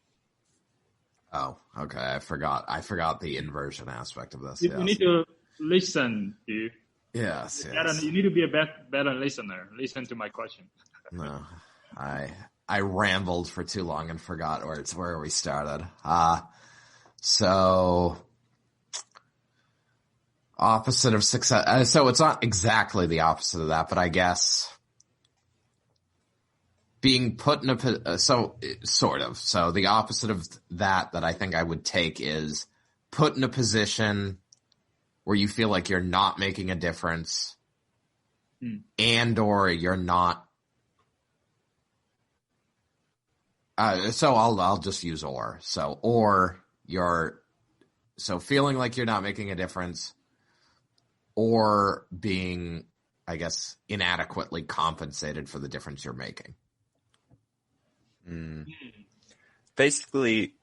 Oh, okay. I forgot the inversion aspect of this. You need to listen, dude. Yes. You need to be a better listener. Listen to my question. No, I rambled for too long and forgot where we started. So opposite of success. So it's not exactly the opposite of that, but I guess being put in sort of. So the opposite of that I think I would take is put in a position where you feel like you're not making a difference and or you're not. So I'll just use or. So feeling like you're not making a difference or being, I guess, inadequately compensated for the difference you're making. Basically,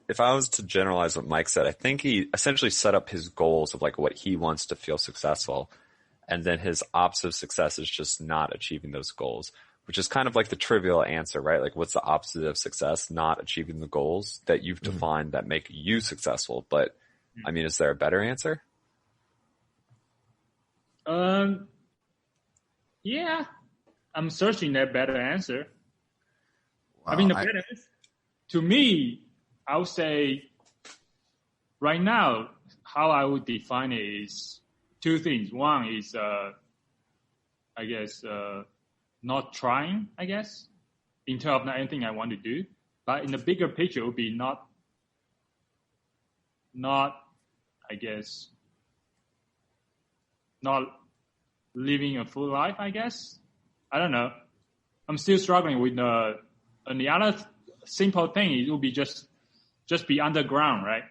if I was to generalize what Mike said, I think he essentially set up his goals of like what he wants to feel successful. And then his opposite of success is just not achieving those goals, which is kind of like the trivial answer, right? Like what's the opposite of success? Not achieving the goals that you've defined that make you successful. But I mean, is there a better answer? Yeah, I'm searching that better answer. Well, I mean, the better answer, to me, I would say right now, how I would define it is two things. One is, I guess, not trying, I guess, in terms of not anything I want to do. But in the bigger picture, it would be not, I guess, not living a full life, I guess. I don't know. I'm still struggling with and the other simple thing, it would be just be underground, right?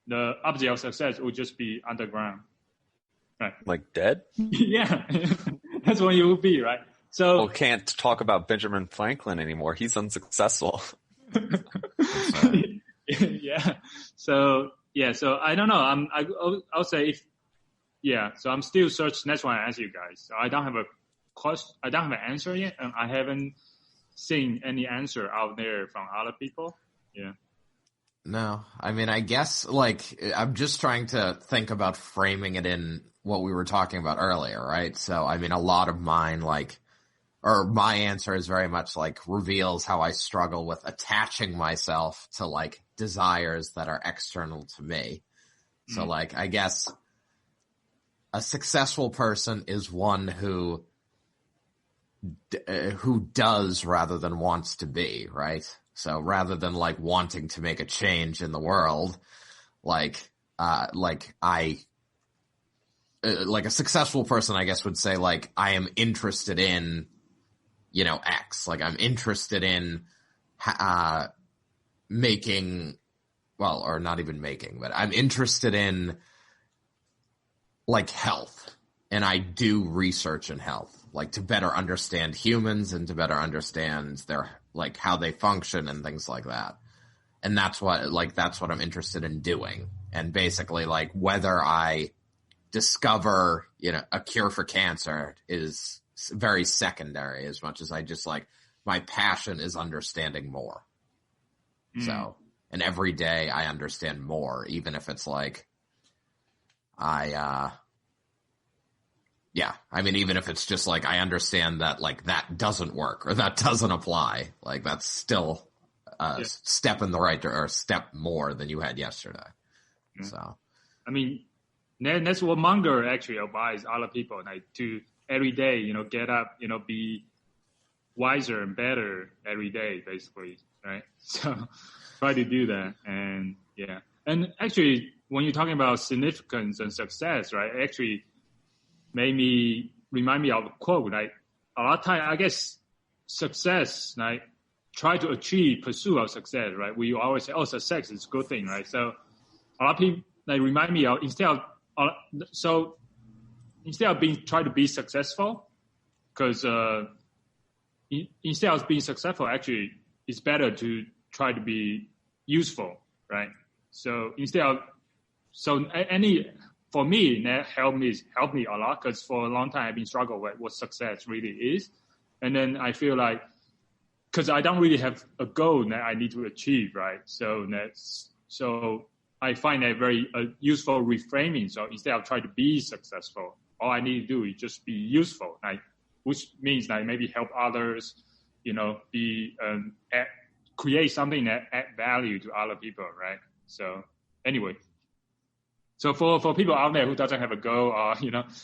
The opposite of success would just be underground. Right. Like dead? Yeah. That's what you would be, right? So well, can't talk about Benjamin Franklin anymore. He's unsuccessful. Yeah. So I don't know. I'll say so I'm still searching. That's why I asked you guys. So I don't have an answer yet, and I haven't seen any answer out there from other people. Yeah. No, I mean, I guess like I'm just trying to think about framing it in what we were talking about earlier, right? So, I mean, a lot of mine, my answer is very much like reveals how I struggle with attaching myself to like desires that are external to me. So like, I guess a successful person is one who does rather than wants to be, right? So rather than like wanting to make a change in the world, like a successful person, I guess, would say like, I am interested in, X, like I'm interested in, making, well, or not even making, but I'm interested in like health, and I do research in health, like to better understand humans and to better understand their, like how they function and things like that. And that's what I'm interested in doing. And basically like whether I discover, a cure for cancer is very secondary as much as I just like, my passion is understanding more. So, and every day I understand more, even if it's like, even if it's just like I understand that like that doesn't work or that doesn't apply, like that's still a step in the right or a step more than you had yesterday. Yeah. So, I mean, that's what Munger actually advises other people like to every day, get up, be wiser and better every day, basically, right? So try to do that, and and actually, when you're talking about significance and success, right? Actually, remind me of a quote, like a lot of time, I guess success, like try to achieve, pursue of success, right? We always say, success is a good thing, right? So a lot of people like remind me of instead of try to be successful, because instead of being successful, actually it's better to try to be useful, right? So for me, that helped me a lot, because for a long time I've been struggling with what success really is. And then I feel like, because I don't really have a goal that I need to achieve, right? So I find that very useful reframing. So instead of trying to be successful, all I need to do is just be useful, like, which means like maybe help others, be create something that add value to other people, right? So anyway, so for people out there who doesn't have a goal or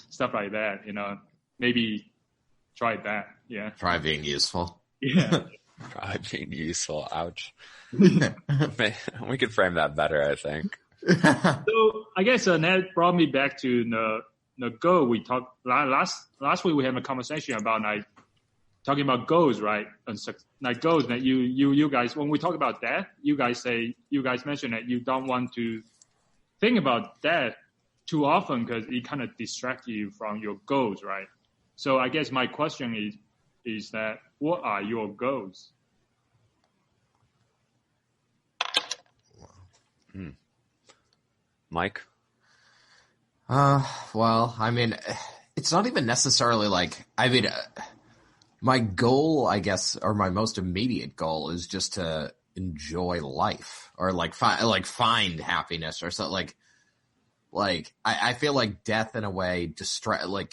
stuff like that, maybe try that. Yeah, try being useful. Yeah. Try being useful. Ouch. We could frame that better, I think. So I guess that brought me back to the goal we talked last week. We had a conversation about like talking about goals, right? And like goals that you guys, when we talk about death, you guys mentioned that you don't want to think about death too often because it kind of distracts you from your goals, right? So I guess my question is that what are your goals? Mike? Well, I mean, it's not even necessarily like, my goal, I guess, or my most immediate goal is just to enjoy life or find happiness or something. Like I feel like death in a way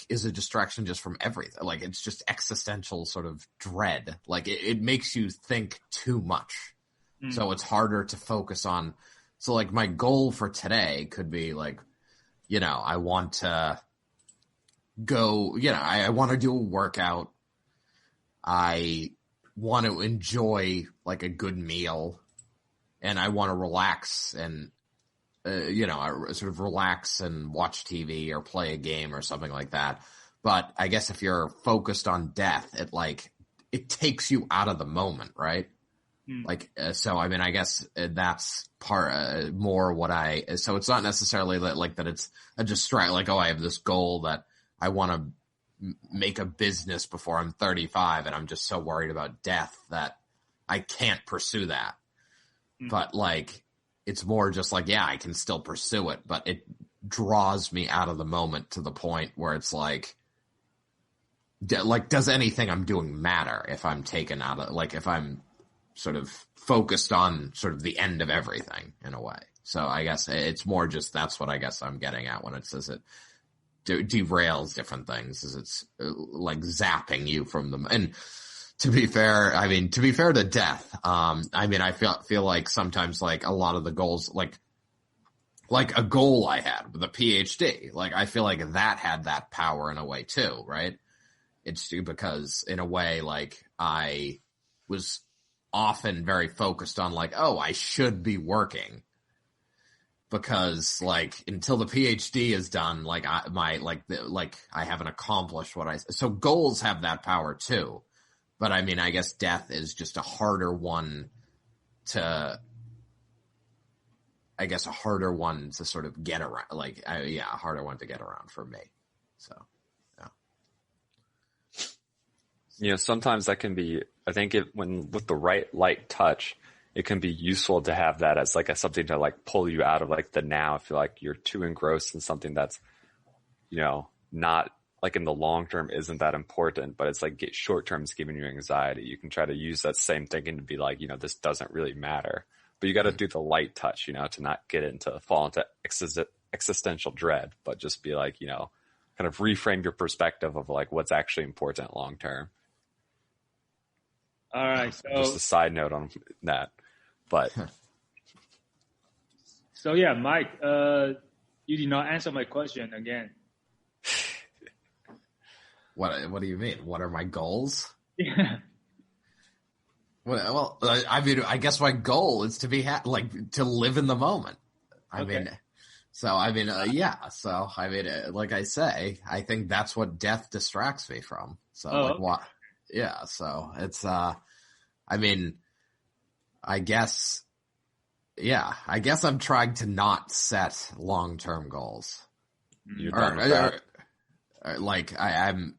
is a distraction just from everything. Like it's just existential sort of dread. Like it makes you think too much. So it's harder to focus on. So like my goal for today could be like, I want to go, I want to do a workout. I want to enjoy like a good meal and I want to relax and, sort of relax and watch TV or play a game or something like that. But I guess if you're focused on death, it takes you out of the moment, right? So I mean, I guess that's part more what so it's not necessarily that it's a distract, like, oh, I have this goal that I want to make a business before I'm 35 and I'm just so worried about death that I can't pursue that. But like, it's more just like, yeah, I can still pursue it, but it draws me out of the moment to the point where it's like, does anything I'm doing matter if I'm taken out of, like, if I'm sort of focused on sort of the end of everything in a way. So I guess it's more just, that's what I guess I'm getting at when it says it derails different things, is it's like zapping you from them. And to be fair to death, I feel like sometimes like a lot of the goals, like a goal I had with a PhD, like I feel like that had that power in a way too, right? It's because in a way, like I was often very focused on like, oh, I should be working because like until the PhD is done, like I haven't accomplished what so goals have that power too. But I mean, I guess death is just a harder one to sort of get around. Like, a harder one to get around for me. So, yeah. Sometimes that can be, I think when with the right light touch, it can be useful to have that as like something to like pull you out of like the now. I feel like you're too engrossed in something that's, not like in the long term isn't that important, but it's like short term is giving you anxiety. You can try to use that same thinking to be like, this doesn't really matter, but you got to do the light touch, to not fall into existential dread, but just be like, kind of reframe your perspective of like what's actually important long term. All right. So just a side note on that, but so yeah, Mike, you did not answer my question again. What do you mean? What are my goals? Yeah. Well, I mean, I guess my goal is to be to live in the moment. So like I say, I think that's what death distracts me from. So what? Yeah. So it's, I guess I'm trying to not set long-term goals. I'm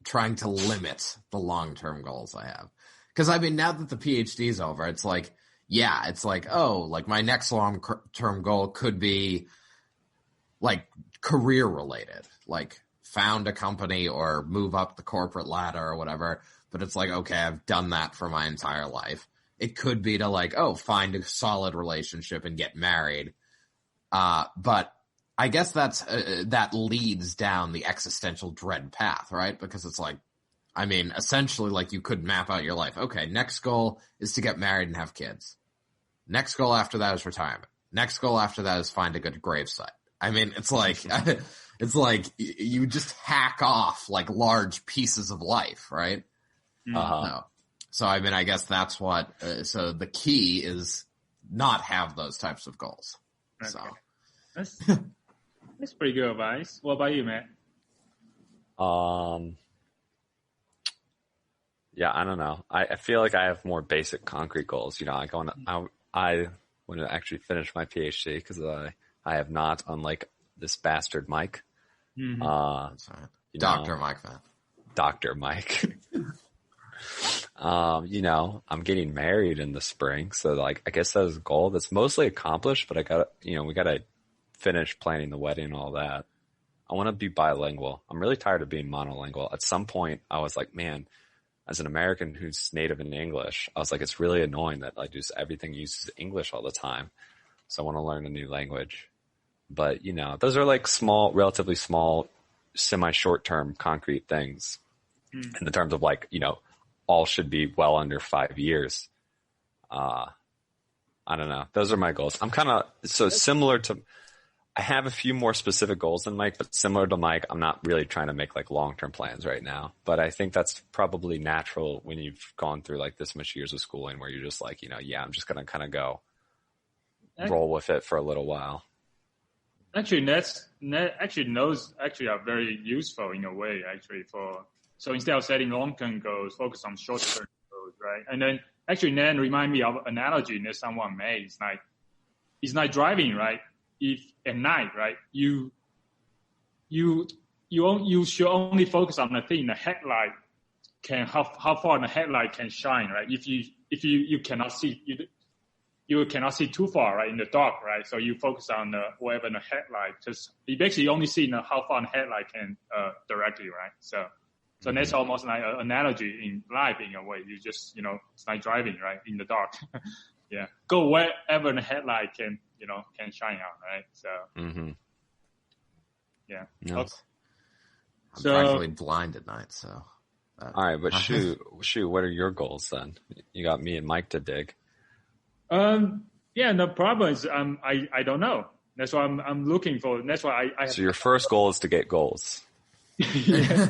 trying to limit the long-term goals I have. Cause now that the PhD is over, it's like, my next long-term goal could be like career related, like found a company or move up the corporate ladder or whatever. But it's like, okay, I've done that for my entire life. It could be to like, find a solid relationship and get married. But I guess that leads down the existential dread path, right? Because it's like, I mean, essentially, like, you could map out your life. Okay, next goal is to get married and have kids. Next goal after that is retirement. Next goal after that is find a good gravesite. I mean, it's like, it's like you just hack off like large pieces of life, right? So I mean, I guess that's what, so the key is not have those types of goals. Okay. So that's pretty good advice. What about you, Matt? Yeah, I don't know. I feel like I have more basic concrete goals. You know, I want to actually finish my PhD because I have not, unlike this bastard Mike. Mm-hmm. That's right. Dr. Mike, man. Dr. Mike. You know, I'm getting married in the spring, so like I guess that is a goal that's mostly accomplished, but we gotta finish planning the wedding and all that. I want to be bilingual. I'm really tired of being monolingual. At some point, I was like, man, as an American who's native in English, I was like, it's really annoying that like just everything uses English all the time. So I want to learn a new language. But, you know, those are like small, relatively small, semi-short-term concrete things in the terms of like, you know, all should be well under 5 years. I don't know. Those are my goals. I'm kind of, so similar to, I have a few more specific goals than Mike, but similar to Mike, I'm not really trying to make like long-term plans right now. But I think that's probably natural when you've gone through like this much years of schooling where you're just like, you know, yeah, I'm just going to kind of go roll with it for a little while. Actually, those are very useful in a way, actually, so instead of setting long-term goals, focus on short-term goals, right? And then actually then remind me of an analogy that someone made. It's like driving, right? If at night, right, you should only focus on the thing, the headlight how far the headlight can shine, right? If you cannot see, you cannot see too far, right, in the dark, right? So you focus on whatever the headlight, just you basically only see how far the headlight can directly, right? So that's almost like an analogy in life in a way. You just, you know, it's like driving, right, in the dark. Yeah, go wherever the headlight can shine out, right? So yeah. Yes. Okay. I'm practically blind at night, so. All right, but Shu, what are your goals then? You got me and Mike to dig. Yeah, the problem is, I don't know. That's why I'm looking for. That's why I So your first goal is to get goals. Yeah.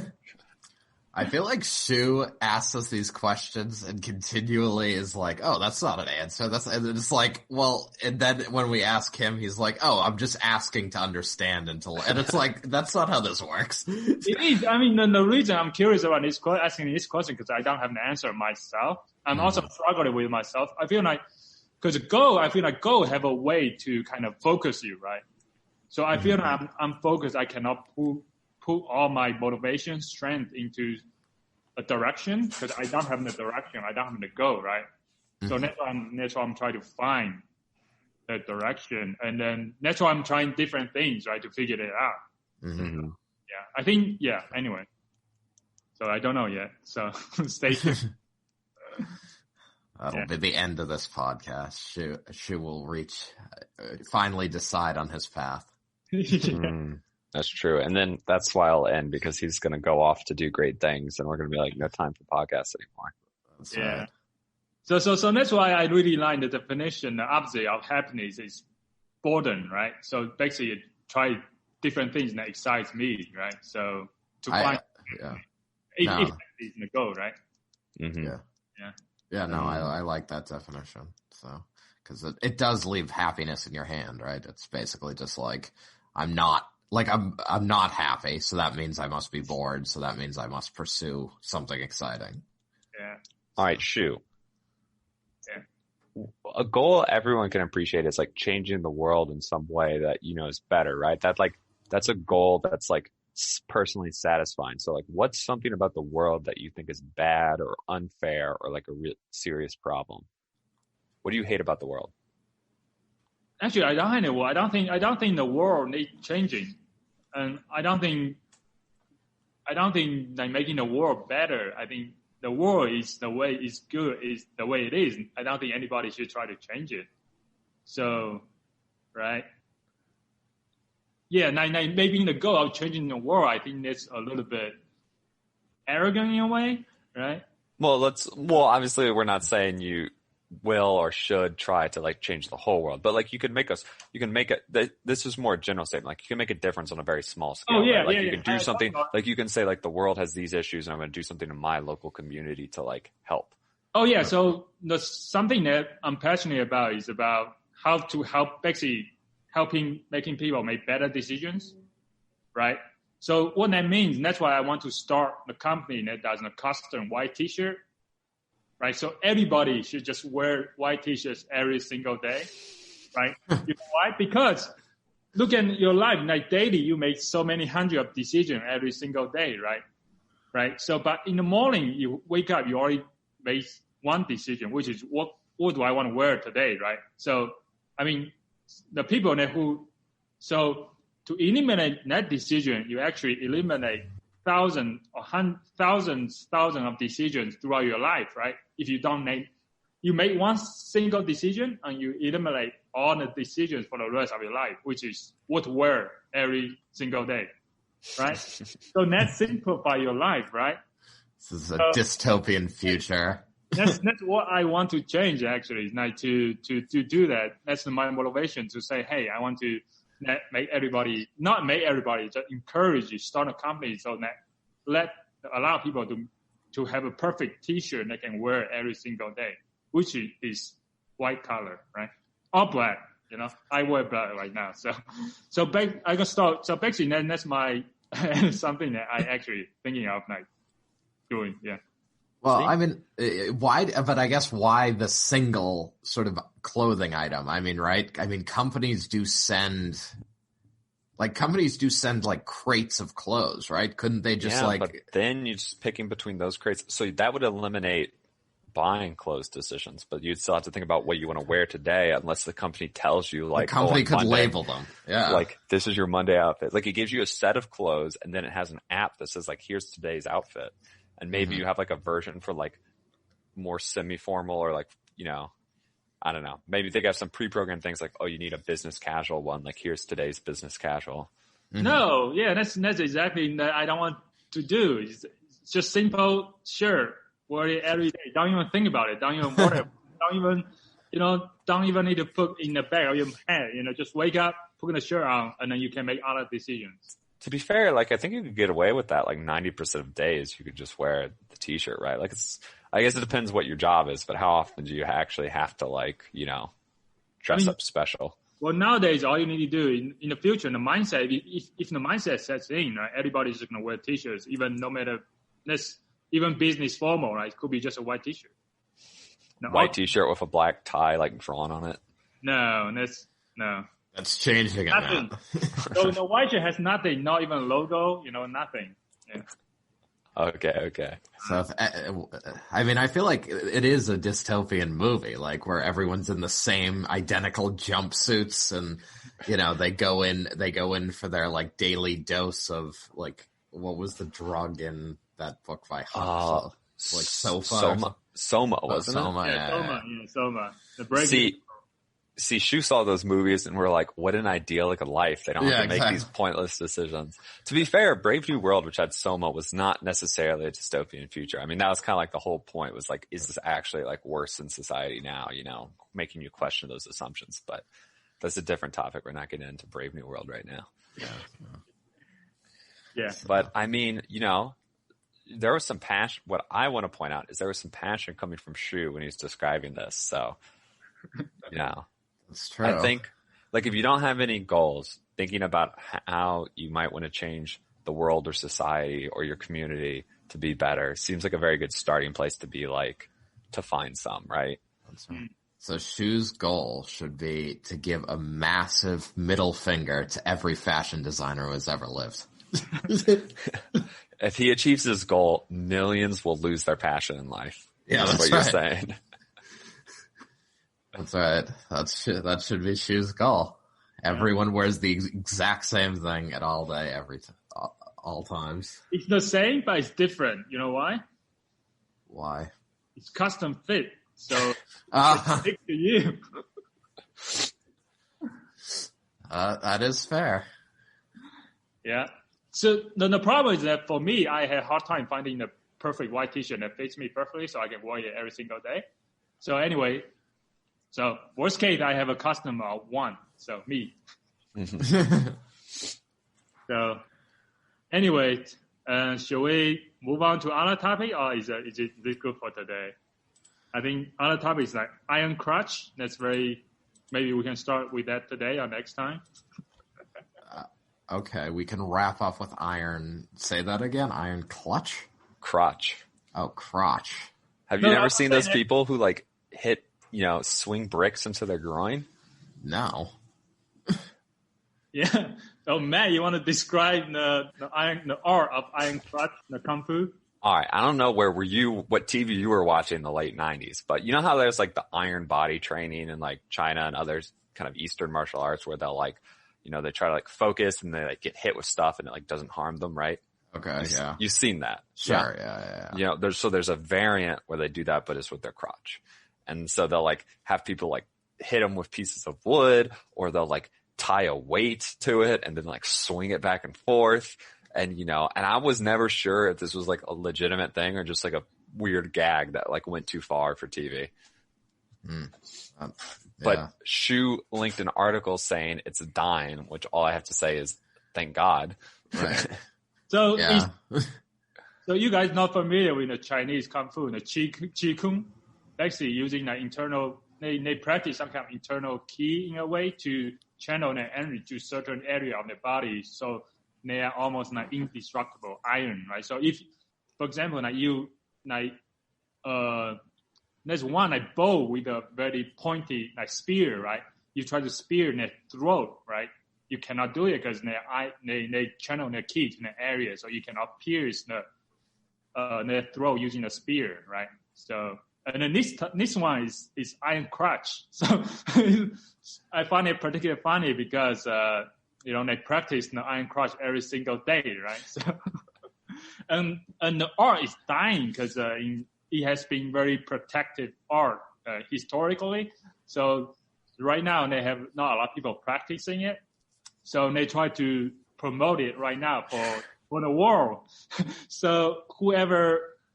I feel like Shu asks us these questions and continually is like, oh, that's not an answer. And it's like, well, and then when we ask him, he's like, oh, I'm just asking to understand and it's like, that's not how this works. It is. I mean, the reason I'm curious about asking this question because I don't have an answer myself. I'm also struggling with myself. I feel like, because goal have a way to kind of focus you, right? So I feel like I'm focused. I cannot put all my motivation, strength into a direction because I don't have the direction. I don't have the goal, right? So that's why I'm trying to find the direction. And then that's why I'm trying different things, right, to figure it out. Mm-hmm. Yeah, I think, yeah, anyway. So I don't know yet. So stay tuned. That'll be the end of this podcast. Shu will finally decide on his path. That's true. And then that's why I'll end because he's going to go off to do great things and we're going to be like, no time for podcasts anymore. That's right. So that's why I really like the definition, the opposite of happiness is boredom, right? So basically try different things that excites me, right? So to find if is the goal, right? Mm-hmm. Yeah, no, I like that definition. So, because it does leave happiness in your hand, right? It's basically just like, I'm not happy, so that means I must be bored, so that means I must pursue something exciting. Yeah. All right, Shu. Yeah. A goal everyone can appreciate is like changing the world in some way that, you know, is better, right? That's a goal that's like personally satisfying. So like, what's something about the world that you think is bad or unfair or like a real serious problem? What do you hate about the world? Actually, I don't think the world needs changing, and I don't think like making the world better. I think the world is the way it's good, is the way it is. I don't think anybody should try to change it. So, right? yeah, maybe in the goal of changing the world, I think that's a little bit arrogant in a way, right? Well, obviously we're not saying you will or should try to like change the whole world, but like you can make it, this is more a general statement. Like you can make a difference on a very small scale. Oh, yeah, right? Like yeah, you yeah. can do something, like you can say like the world has these issues and I'm going to do something in my local community to like help. Oh yeah. So something that I'm passionate about is about how to help basically making people make better decisions, right? So what that means, and that's why I want to start a company that does a custom white t-shirt, right? So everybody should just wear white t-shirts every single day, right? You know why? Because look at your life, like daily, you make so many hundred of decisions every single day, right? Right. So, but in the morning, you wake up, you already made one decision, which is what do I want to wear today, right? So, I mean, the people so to eliminate that decision, you actually eliminate thousands of decisions throughout your life, right? If you make one single decision and you eliminate all the decisions for the rest of your life, which is what to wear every single day, right? So that simplify your life, right? This is a dystopian future. That's what I want to change actually, like to do that. That's my motivation to say, hey, I want to not make everybody, just encourage you, start a company so that allow people to have a perfect t-shirt they can wear every single day, which is white color, right? Or black, you know. I wear black right now. I can start. So basically that's my something that I actually thinking of like doing, yeah. Well, I mean, why? But I guess why the single sort of clothing item? I mean, right? I mean, companies do send like crates of clothes, right? Couldn't they just but then you're just picking between those crates. So that would eliminate buying clothes decisions, but you'd still have to think about what you want to wear today unless the company tells you like, the company could Monday, label them. Yeah. Like this is your Monday outfit. Like it gives you a set of clothes and then it has an app that says like, here's today's outfit. And maybe you have like a version for like more semi-formal or like, you know, I don't know. Maybe they got some pre-programmed things like, oh, you need a business casual one. Like here's today's business casual. Mm-hmm. No, yeah, that's exactly that I don't want to do. It's just simple shirt, wear it every day. Don't even think about it. Don't even worry. Don't even need to put in the bag of your head. You know, just wake up, put the shirt on, and then you can make other decisions. To be fair, like I think you could get away with that. Like 90% of days, you could just wear the t-shirt, right? Like I guess it depends what your job is, but how often do you actually have to like, you know, dress up special? Well, nowadays, all you need to do in the future, the mindset, if the mindset sets in, right, everybody's just going to wear t-shirts, even business formal, right? It could be just a white t-shirt. White t-shirt with a black tie, like drawn on it. No. That's changing it now. So the white shirt has nothing, not even a logo, you know, nothing. Yeah. Okay. So, I mean, I feel like it is a dystopian movie, like where everyone's in the same identical jumpsuits, and you know they go in for their like daily dose of like what was the drug in that book by Huxley? Like Soma, wasn't it? Soma. The break. See, Shu saw those movies and we're like, what an idyllic life. They don't have to make these pointless decisions. To be fair, Brave New World, which had Soma, was not necessarily a dystopian future. I mean, that was kind of like the whole point was like, is this actually like worse in society now, you know, making you question those assumptions. But that's a different topic. We're not getting into Brave New World right now. Yeah. But I mean, you know, there was some passion. What I want to point out is there was some passion coming from Shu when he was describing this. So, you know. That's true. I think, like, if you don't have any goals, thinking about how you might want to change the world or society or your community to be better seems like a very good starting place to be like, to find some, right? That's right. So Shu's goal should be to give a massive middle finger to every fashion designer who has ever lived. If he achieves his goal, millions will lose their passion in life. Yeah, that's what you're saying. That's right. That should be Shu's goal. Everyone wears the exact same thing at all day, all times. It's the same, but it's different. You know why? Why? It's custom fit, so it's big to you. That is fair. Yeah. So the problem is that for me, I had a hard time finding the perfect white t-shirt that fits me perfectly so I can wear it every single day. So anyway, worst case, I have a customer of one. So me. So anyway, should we move on to other topic or is it good for today? I think other topic is like iron crotch. Maybe we can start with that today or next time. Okay, we can wrap up with iron. Say that again. Iron clutch? Crotch. Oh, crotch. Have you never seen those people who like hit, swing bricks into their groin? No. Yeah. Oh, Matt, you want to describe the art of iron crotch, the kung fu? All right. I don't know what TV you were watching in the late 90s, but you know how there's like the iron body training in like China and other kind of Eastern martial arts where they'll like, they try to like focus and they like get hit with stuff and it like doesn't harm them, right? Okay, yeah. You've seen that. Sure, yeah. There's a variant where they do that, but it's with their crotch. And so they'll like have people like hit them with pieces of wood or they'll like tie a weight to it and then like swing it back and forth. And, and I was never sure if this was like a legitimate thing or just like a weird gag that like went too far for TV. But Shu linked an article saying it's dying, which all I have to say is thank God. Right. So you guys not familiar with the Chinese kung fu, the Qi Kung? Actually using the internal, they practice some kind of internal ki in a way to channel the energy to certain area of the body. So they are almost like indestructible iron, right? So if, for example, there's one like bow with a very pointy like spear, right? You try to spear in the throat, right? You cannot do it because they channel the ki to the area, so you cannot pierce the throat using the spear, right? So and then this one is iron crotch. So I find it particularly funny because they practice the iron crotch every single day, right? So and the art is dying because it has been very protected art historically. So right now they have not a lot of people practicing it. So they try to promote it right now for the world. So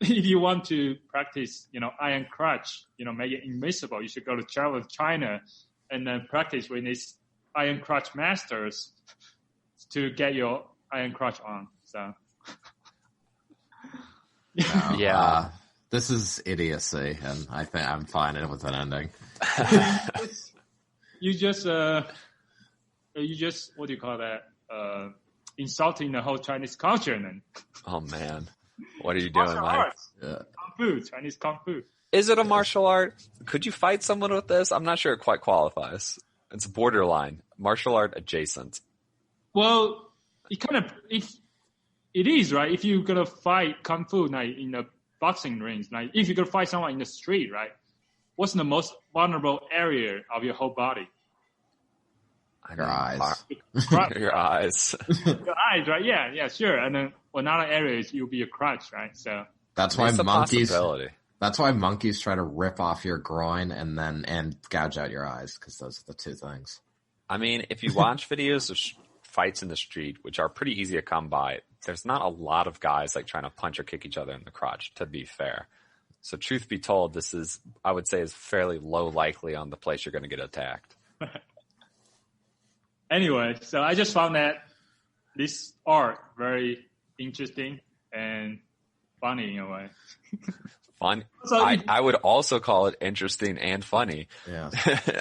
if you want to practice, iron crotch, make it invisible, you should travel to China and then practice with these iron crotch masters to get your iron crotch on. So yeah. This is idiocy, and I think I'm fine with an ending. You just what do you call that? Insulting the whole Chinese culture, then. Oh man, what are you doing, Mike? Kung fu, Chinese kung fu. Is it a martial art? Could you fight someone with this? I'm not sure it quite qualifies. It's borderline martial art adjacent. Well, it is right. If you're gonna fight kung fu like in the boxing rings, like if you're gonna fight someone in the street, right? What's the most vulnerable area of your whole body? Your eyes. Your eyes. Your eyes, right? Yeah, sure. And then another area you'll be your crotch, right? So that's why monkeys try to rip off your groin and gouge out your eyes, because those are the two things. I mean, if you watch videos of fights in the street, which are pretty easy to come by, there's not a lot of guys like trying to punch or kick each other in the crotch, to be fair. So truth be told, this is, I would say, is fairly low likely on the place you're going to get attacked. Anyway, so I just found that this art very interesting and funny in a way. Fun. So I would also call it interesting and funny. Yeah.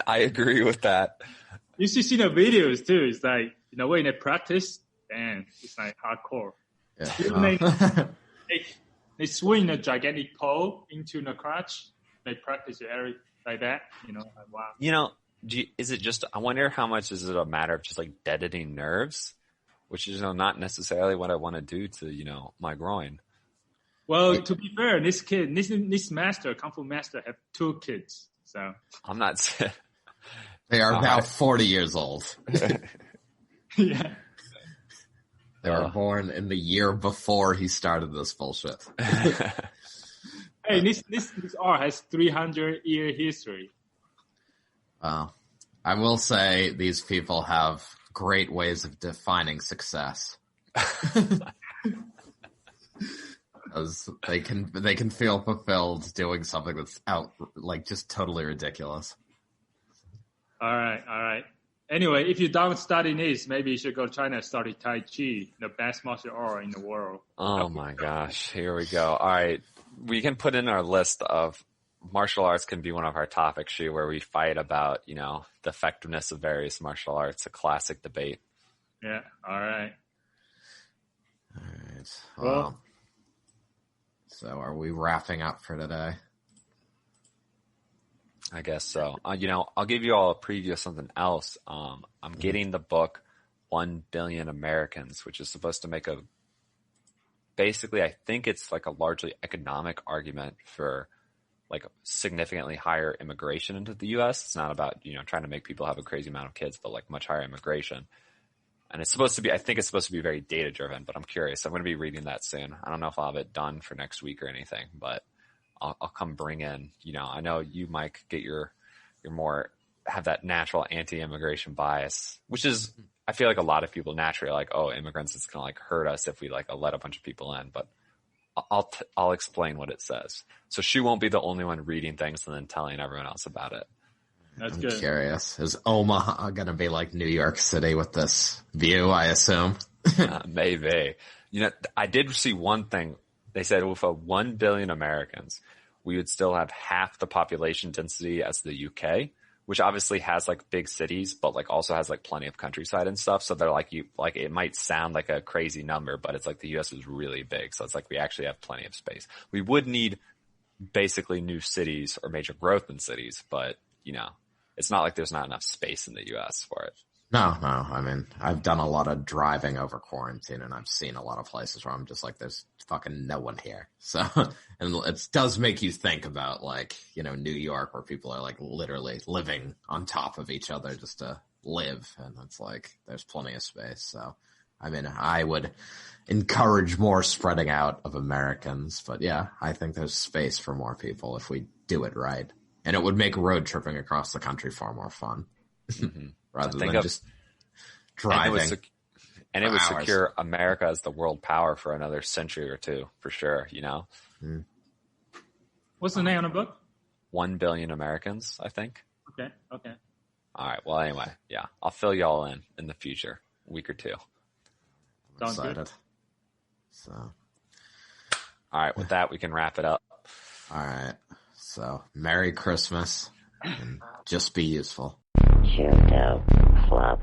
I agree with that. You should see the videos too. It's like, in a way they practice, and it's like hardcore. Yeah. They swing a gigantic pole into the crotch. They practice it like that. Like, wow. Is it just, I wonder how much is it a matter of just like deadening nerves, which is not necessarily what I want to do to, my groin. Well, to be fair, this master, Kung Fu master, have 2 kids. So I'm not. They are about 40 years old. Yeah. They were born in the year before he started this bullshit. Hey, this art has 300-year history. I will say these people have great ways of defining success. As they can feel fulfilled doing something that's just totally ridiculous. All right. Anyway, if you don't study this, maybe you should go to China and study Tai Chi, the best martial art in the world. Oh my gosh, here we go. All right, we can put in our list of martial arts can be one of our topics, Shu, where we fight about, the effectiveness of various martial arts, a classic debate. Yeah, all right. Well, so are we wrapping up for today? I guess so. I'll give you all a preview of something else. I'm getting the book 1 Billion Americans, which is supposed to make basically, I think it's like a largely economic argument for like significantly higher immigration into the U.S. It's not about, trying to make people have a crazy amount of kids, but like much higher immigration. And I think it's supposed to be very data driven, but I'm curious. I'm going to be reading that soon. I don't know if I'll have it done for next week or anything, but I'll come bring in, I know you, Mike, get your more, have that natural anti-immigration bias, which is, I feel like a lot of people naturally are like, oh, immigrants, it's going to like hurt us if we like let a bunch of people in, but I'll explain what it says. So she won't be the only one reading things and then telling everyone else about it. That's I'm good. Curious. Is Omaha going to be like New York City with this view, I assume? Maybe. I did see one thing. They said with 1 billion Americans, we would still have half the population density as the UK, which obviously has like big cities, but like also has like plenty of countryside and stuff. So they're like, it might sound like a crazy number, but it's like the US is really big. So it's like we actually have plenty of space. We would need basically new cities or major growth in cities, but it's not like there's not enough space in the US for it. No. I mean, I've done a lot of driving over quarantine and I've seen a lot of places where I'm just like, there's fucking no one here. So, and it does make you think about like, New York where people are like literally living on top of each other just to live. And it's like, there's plenty of space. So, I mean, I would encourage more spreading out of Americans, but yeah, I think there's space for more people if we do it right. And it would make road tripping across the country far more fun. Mm-hmm. Rather than just driving. And it would secure America as the world power for another century or two, for sure, Mm. What's the name of the book? 1 Billion Americans, I think. Okay. All right. Well, anyway, yeah. I'll fill you all in the future, a week or two. I'm excited. Good. So. All right. With that, we can wrap it up. All right. So, Merry Christmas and just be useful. Junto Club.